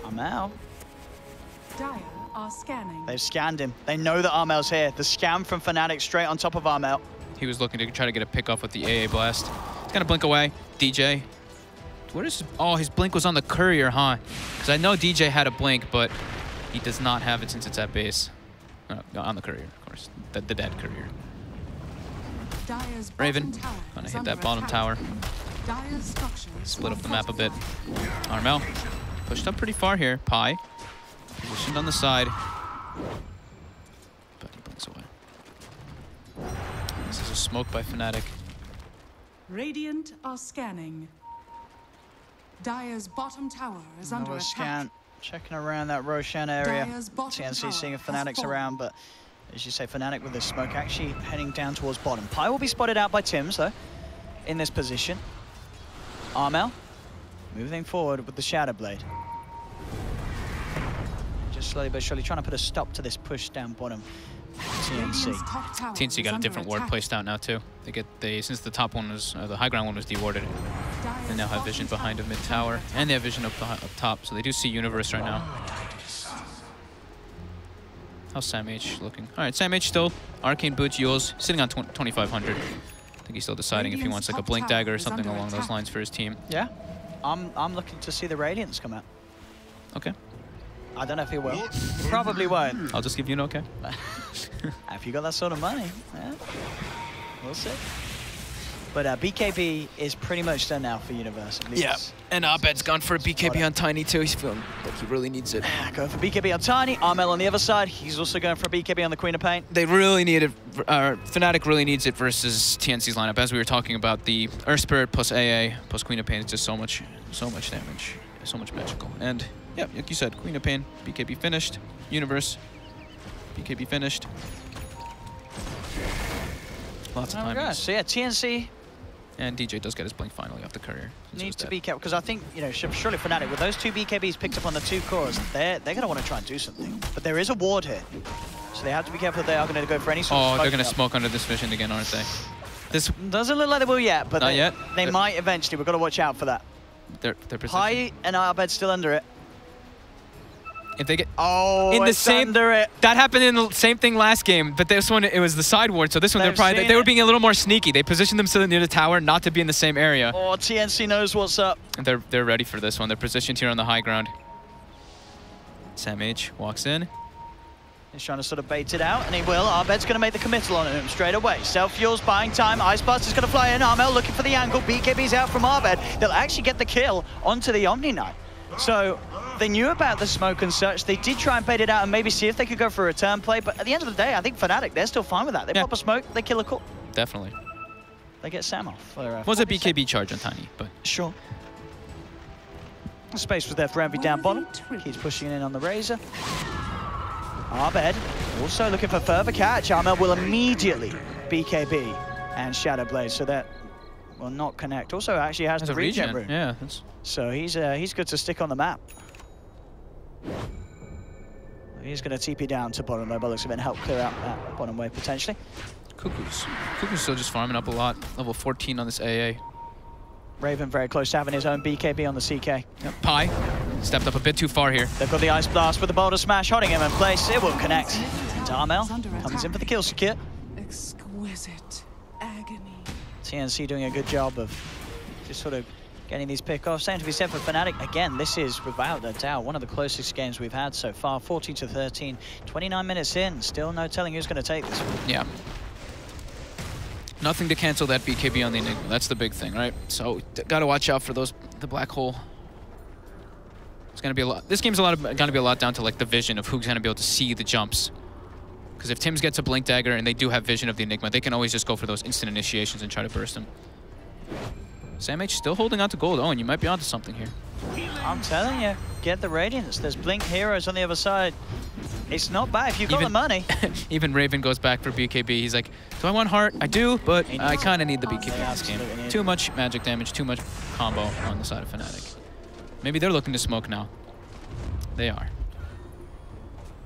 Armel. Dire are scanning. They've scanned him. They know that Armel's here. The scan from Fnatic straight on top of Armel. He was looking to try to get a pick off with the AA blast. He's gonna blink away. DJ. Where is his blink was on the courier, huh? Because I know DJ had a blink, but he does not have it since it's at base. On the courier, of course. The dead courier. Dire's Raven, tower gonna is hit that under bottom attack. tower. Dire's structures Split will up the map a bit. fortify. Armel pushed up pretty far here. Pi positioned on the side, but he blinks away. This is a smoke by Fnatic. Radiant are scanning. Dire's bottom tower is under Another attack. scan, checking around that Roshan area. Dire's bottom TNC tower seeing if has Fnatic's fallen. around, but as you say, Fnatic with the smoke actually heading down towards bottom. Pi will be spotted out by Tims, though, in this position. Armel moving forward with the Shadow Blade. Just slowly but surely trying to put a stop to this push down bottom. TNC. Radiant's top tower TNC is got a under different ward attack. placed out now too. Since the top one was the high ground one was dewarded, Dire's they now have vision bottom behind a tower mid is tower, under and they have vision up top. So they do see Universe right now. How's Sam H looking? All right, Sam H still Arcane Boots, Yules, sitting on 2,500. I think he's still deciding if he wants like a Blink Dagger or something along those lines for his team. Yeah, I'm looking to see the Radiance come out. Okay, I don't know if he will. He probably won't. I'll just give you an okay. If you got that sort of money, yeah, we'll see. But BKB is pretty much done now for Universe. At least. Yeah, and Abed's gone for a BKB on Tiny too. He's feeling like he really needs it. Going for BKB on Tiny. Armel on the other side. He's also going for a BKB on the Queen of Pain. They really need it. Fnatic really needs it versus TNC's lineup. As we were talking about, the Earth Spirit plus AA plus Queen of Pain is just so much damage, so much magical. And yeah, like you said, Queen of Pain, BKB finished. Universe, BKB finished. Lots of time. Okay, so yeah, TNC And DJ does get his blink finally off the courier. needs to be careful, because I think, you know, surely Fnatic, with those two BKBs picked up on the two cores, they're going to want to try and do something. But there is a ward here, so they have to be careful that they are going to go for any sort of Oh, they're going to up. smoke under this vision again, aren't they? This Doesn't look like they will yet, but Not yet. they might eventually. We've got to watch out for that. their position. Pi and Abed still under it. If they get Oh, in the it's same under it. that happened in the same thing last game, but this one it was the side ward. So this one They've they were seen being a little more sneaky. They positioned themselves near the tower, not to be in the same area. Oh, TNC knows what's up. And they're ready for this one. They're positioned here on the high ground. Sam H walks in. He's trying to sort of bait it out, and he will. Abed's going to make the committal on him straight away. Self-fuel's buying time. Ice Blast is going to fly in. Armel looking for the angle. BKB's out from Abed. They'll actually get the kill onto the Omni Knight. So they knew about the smoke and such. They did try and bait it out and maybe see if they could go for a return play. But at the end of the day, I think Fnatic, they're still fine with that. They pop a smoke, they kill a core. Definitely. They get Sam off. For, Was a BKB charge on Tiny, but sure. Space was there for Envy down bottom. Keeps pushing in on the Razor. Abed also looking for further catch. Armel will immediately BKB and Shadow Blade, so that will not connect. Also actually has the regen rune. Yeah, that's... So he's good to stick on the map. He's going to TP down to bottom though, by the looks of it, and help clear out that bottom wave potentially. Cuckoo's still just farming up a lot. Level 14 on this AA. Raven very close to having his own BKB on the CK. Yep. Pi stepped up a bit too far here. They've got the Ice Blast with the Boulder Smash, holding him in place. It will connect. And Armel comes in for the kill secure. Exquisite agony. TNC doing a good job of just sort of getting these pick-offs. Same to be said for Fnatic. Again, this is, without a doubt, one of the closest games we've had so far. 14-13, 29 minutes in. Still no telling who's going to take this one. Yeah. Nothing to cancel that BKB on the Enigma. That's the big thing, right? So gotta watch out for the black hole. It's gonna be a lot. This game's gonna be a lot down to like the vision of who's gonna be able to see the jumps. Because if Tim's gets a Blink Dagger and they do have vision of the Enigma, they can always just go for those instant initiations and try to burst him. SamH still holding on to gold. Owen, you might be onto something here. I'm telling you, get the Radiance. There's Blink heroes on the other side. It's not bad if you've got the money. Even Raven goes back for BKB. He's like, do I want heart? I do, but I kind of need the BKB in this game. Too much magic damage, too much combo on the side of Fnatic. Maybe they're looking to smoke now. They are.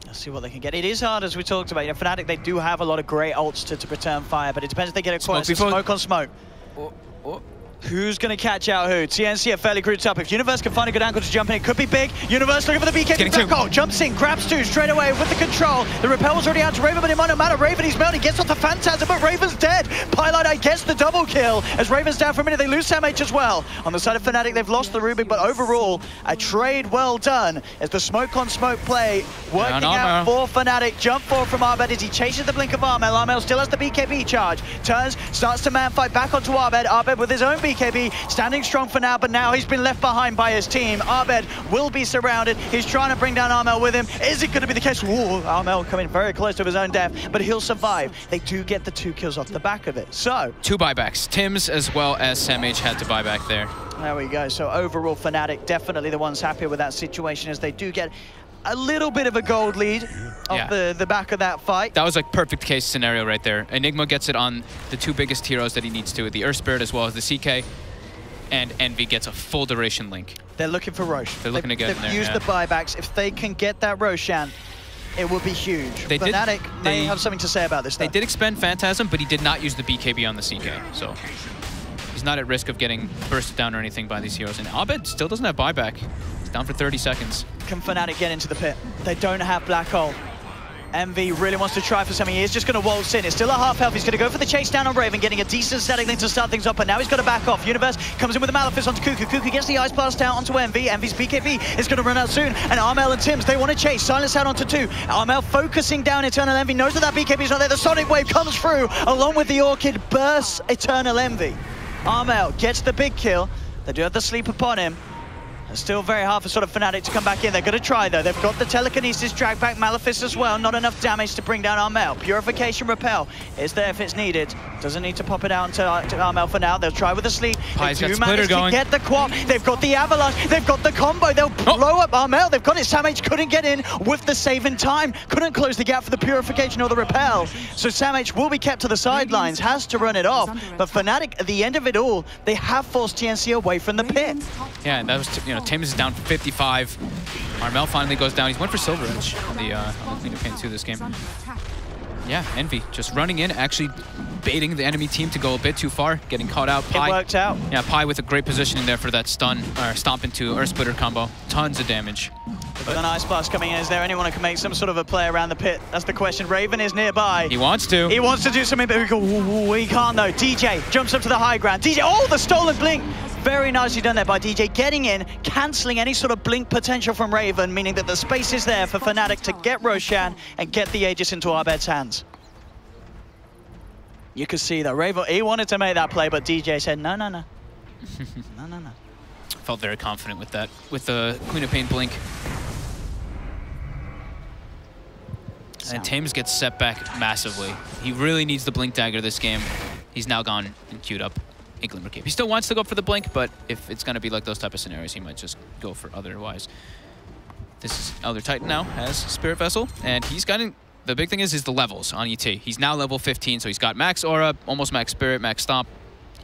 Let's see what they can get. It is hard, as we talked about. You know, Fnatic, they do have a lot of great ults to return fire, but it depends if they get it caught. Smoke on smoke. Who's going to catch out who? TNC are fairly grouped up. If Universe can find a good angle to jump in, it could be big. Universe looking for the BKB back ult. Jumps in, grabs two straight away with the control. The repel was already out to Raven, but it might not matter. Raven, he's melting, gets off the Phantasm, but Raven's dead. Pylite, I guess, the double kill. As Raven's down for a minute, they lose SamH as well. On the side of Fnatic, they've lost the Rubik, but overall, a trade well done as the smoke on smoke play working out for Fnatic. Jump forward from Abed as he chases the blink of Armel. Armel still has the BKB charge. Turns, starts to man fight back onto Abed. Abed with his own BKB. Standing strong for now, but now he's been left behind by his team. Abed will be surrounded. He's trying to bring down Armel with him. Is it going to be the case? Ooh, Armel coming very close to his own death, but he'll survive. They do get the 2 kills off the back of it. So 2 buybacks. Tim's as well as SamH had to buy back there. There we go. So overall, Fnatic definitely the ones happy with that situation as they do get a little bit of a gold lead off the back of that fight. That was like perfect case scenario right there. Enigma gets it on the 2 biggest heroes that he needs to, the Earth Spirit as well as the CK. And Envy gets a full duration link. They're looking for Rosh. They're looking to get in there. They've used the buybacks. If they can get that Roshan, it would be huge. Fnatic may have something to say about this, though. They did expend Phantasm, but he did not use the BKB on the CK. So he's not at risk of getting bursted down or anything by these heroes. And Abed still doesn't have buyback. He's down for 30 seconds. Can Fnatic get into the pit? They don't have Black Hole. Envy really wants to try for something. He is just going to waltz in. It's still a half health. He's going to go for the chase down on Raven, getting a decent setting to start things up, but now he's got to back off. Universe comes in with the Malefice onto Cuckoo. Cuckoo gets the Ice Blast out onto Envy. Envy's BKB is going to run out soon, and Armel and Tims, they want to chase. Silence out onto 2. Armel focusing down Eternal Envy, knows that BKB is not there. The Sonic Wave comes through, along with the Orchid, bursts Eternal Envy. Armel gets the big kill. They do have the sleep upon him. It's still very hard for sort of Fnatic to come back in. They're going to try, though. They've got the Telekinesis, drag back Malefice as well. Not enough damage to bring down Armel. Purification, Repel is there if it's needed. Doesn't need to pop it out to Armel for now. They'll try with the sleep. They do manage to get the quap. They've got the Avalanche. They've got the combo. They'll blow up Armel. They've got it. SamH couldn't get in with the save in time. Couldn't close the gap for the Purification or the Repel. So SamH will be kept to the sidelines. Has to run it off. But Fnatic, at the end of it all, they have forced TNC away from the pit. Yeah, and that was, Tims is down for 55. Armel finally goes down. He's went for Silver Edge on the Queen of Pain 2 this game. Yeah, Envy just running in, actually baiting the enemy team to go a bit too far, getting caught out. It worked out. Yeah, Pi with a great positioning there for that stun, or stomp into Earth Splitter combo. Tons of damage. With an Ice Blast coming in, is there anyone who can make some sort of a play around the pit? That's the question. Raven is nearby. He wants to. He wants to do something, but he can't though. DJ jumps up to the high ground. DJ, oh, the stolen blink. Very nicely done there by DJ, getting in, cancelling any sort of blink potential from Raven, meaning that the space is there for Fnatic to get Roshan and get the Aegis into Abed's hands. You could see that Raven, he wanted to make that play, but DJ said, no. No. Felt very confident with that, with the Queen of Pain blink. And Tames gets set back massively. He really needs the blink dagger this game. He's now gone and queued up a Glimmer Cape. He still wants to go for the blink, but if it's going to be like those type of scenarios, he might just go for otherwise. This is Elder Titan now, has Spirit Vessel, and he's gotten... The big thing is the levels on ET. He's now level 15, so he's got max Aura, almost max Spirit, max Stomp,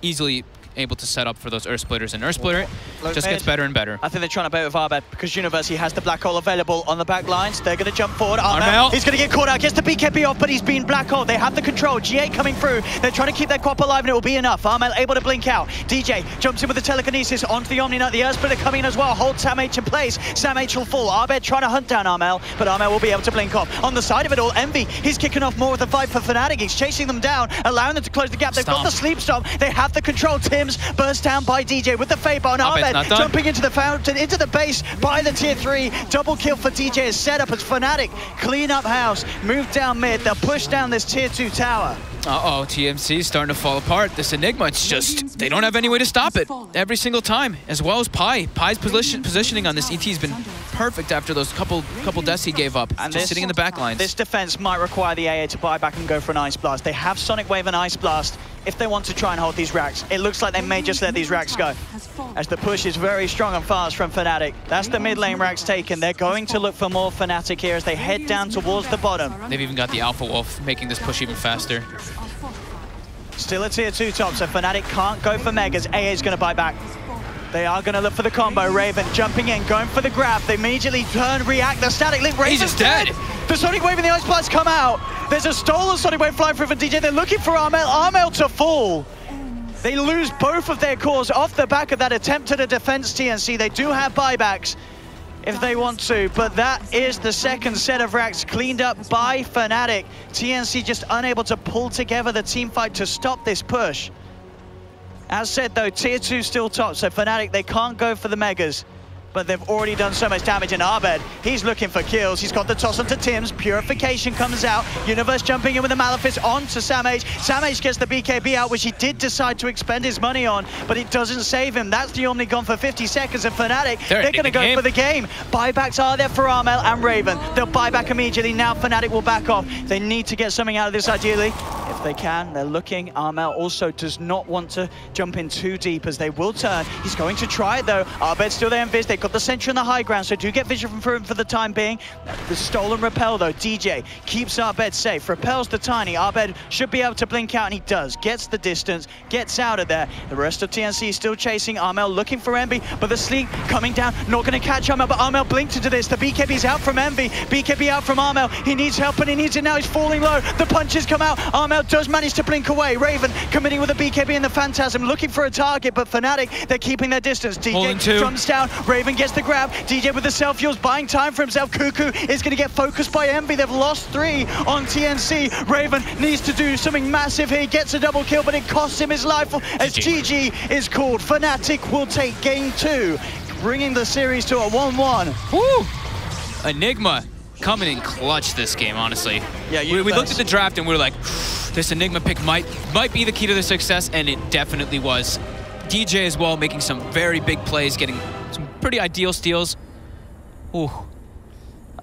easily able to set up for those Earth Splitters, and Earth Splitter just gets better and better. I think they're trying to bait with Abed because University has the Black Hole available on the back lines. They're going to jump forward. Armel. He's going to get caught out, gets the BKB off, but he's been Black Hole. They have the control. G8 coming through. They're trying to keep their quap alive, and it will be enough. Armel able to blink out. DJ jumps in with the Telekinesis onto the Omni Knight. The Earth Splitter coming in as well. Holds SamH in place. SamH will fall. Abed trying to hunt down Armel, but Armel will be able to blink off. On the side of it all, Envy, he's kicking off more with the fight for Fnatic. He's chasing them down, allowing them to close the gap. They've got the sleep stomp. They have the control. Tims burst down by DJ with the Fable, and Abed jumping into the fountain, into the base by the tier 3. Double kill for DJ is set up as Fnatic clean up house, move down mid. They'll push down this tier 2 tower. Uh-oh, TNC is starting to fall apart. This Enigma, it's just, they don't have any way to stop it every single time, as well as Pi. Pi's positioning on this ET has been perfect after those couple deaths he gave up, and just sitting in the back lines. This defense might require the AA to buy back and go for an Ice Blast. They have Sonic Wave and Ice Blast if they want to try and hold these racks. It looks like they may just let these racks go, as the push is very strong and fast from Fnatic. That's the mid lane racks taken. They're going to look for more Fnatic here as they head down towards the bottom. They've even got the Alpha Wolf, making this push even faster. Still a tier 2 top, so Fnatic can't go for Megas. AA is going to buy back. They are going to look for the combo. Raven jumping in, going for the grab. They immediately turn, react. The static link. Raven's just dead. The Sonic Wave and the Ice Blast come out. There's a stolen Sonic Wave flying through from DJ. They're looking for Armel. Armel to fall. They lose both of their cores off the back of that attempt at a defense TNC. They do have buybacks if they want to, but that is the second set of racks cleaned up by Fnatic. TNC just unable to pull together the team fight to stop this push. As said though, tier 2 still top, so Fnatic, they can't go for the Megas, but they've already done so much damage in Abed. He's looking for kills. He's got the toss onto Tim's. Purification comes out. Universe jumping in with the Malefice onto Samage. Samage gets the BKB out, which he did decide to expend his money on, but it doesn't save him. That's the Omni gone for 50 seconds, and Fnatic, they're going to go for the game. Buybacks are there for Armel and Raven. They'll buy back immediately. Now Fnatic will back off. They need to get something out of this ideally. If they can, they're looking. Armel also does not want to jump in too deep as they will turn. He's going to try it though. Abed's still there in Viz. They've got the Sentry on the high ground, so do get vision from him for the time being. The stolen repel though. DJ keeps Abed safe. Repels the Tiny. Abed should be able to blink out, and he does. Gets the distance, gets out of there. The rest of TNC is still chasing. Armel looking for Envy, but the sleep coming down. Not going to catch Armel, but Armel blinked into this. The BKB's out from Envy. BKB out from Armel. He needs help, and he needs it now. He's falling low. The punches come out. Armel does manage to blink away. Raven committing with a BKB and the Phantasm, looking for a target, but Fnatic, they're keeping their distance. DJ jumps down. Raven gets the grab. DJ with the self-fuels, buying time for himself. Cuckoo is going to get focused by Envy. They've lost 3 on TNC. Raven needs to do something massive here. He gets a double kill, but it costs him his life as GG is called. Fnatic will take game 2, bringing the series to a 1-1. Woo! Enigma coming in clutch this game, honestly. Yeah, we looked at the draft and we were like, this Enigma pick might be the key to the success, and it definitely was. DJ as well, making some very big plays, getting some pretty ideal steals. Ooh.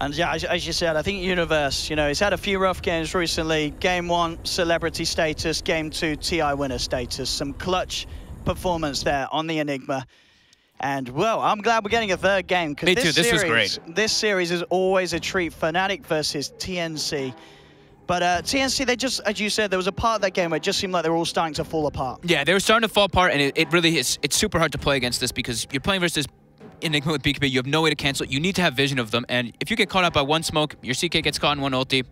And yeah, as you said, I think Universe, you know, he's had a few rough games recently. Game 1, celebrity status. Game 2, TI winner status. Some clutch performance there on the Enigma. And, well, I'm glad we're getting a third game. Me too, this was great. This series is always a treat. Fnatic versus TNC. But TNC, they just, as you said, there was a part of that game where it just seemed like they were all starting to fall apart. Yeah, they were starting to fall apart, and it really is. It's super hard to play against this because you're playing versus Enigma with BKB. You have no way to cancel it. You need to have vision of them, and if you get caught up by one smoke, your CK gets caught in one ulti,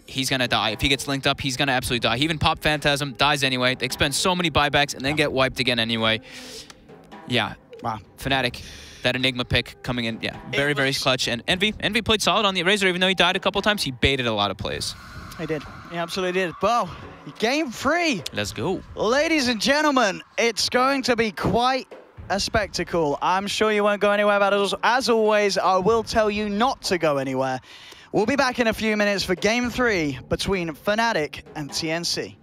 he's going to die. If he gets linked up, he's going to absolutely die. He even popped Phantasm, dies anyway. They expend so many buybacks and then get wiped again anyway. Yeah. Wow. Fnatic, that Enigma pick coming in, yeah, very, very clutch. And Envy played solid on the Razor, even though he died a couple times. He baited a lot of plays. He did. He absolutely did. Well, game 3. Let's go. Ladies and gentlemen, it's going to be quite a spectacle. I'm sure you won't go anywhere, but as always, I will tell you not to go anywhere. We'll be back in a few minutes for game 3 between Fnatic and TNC.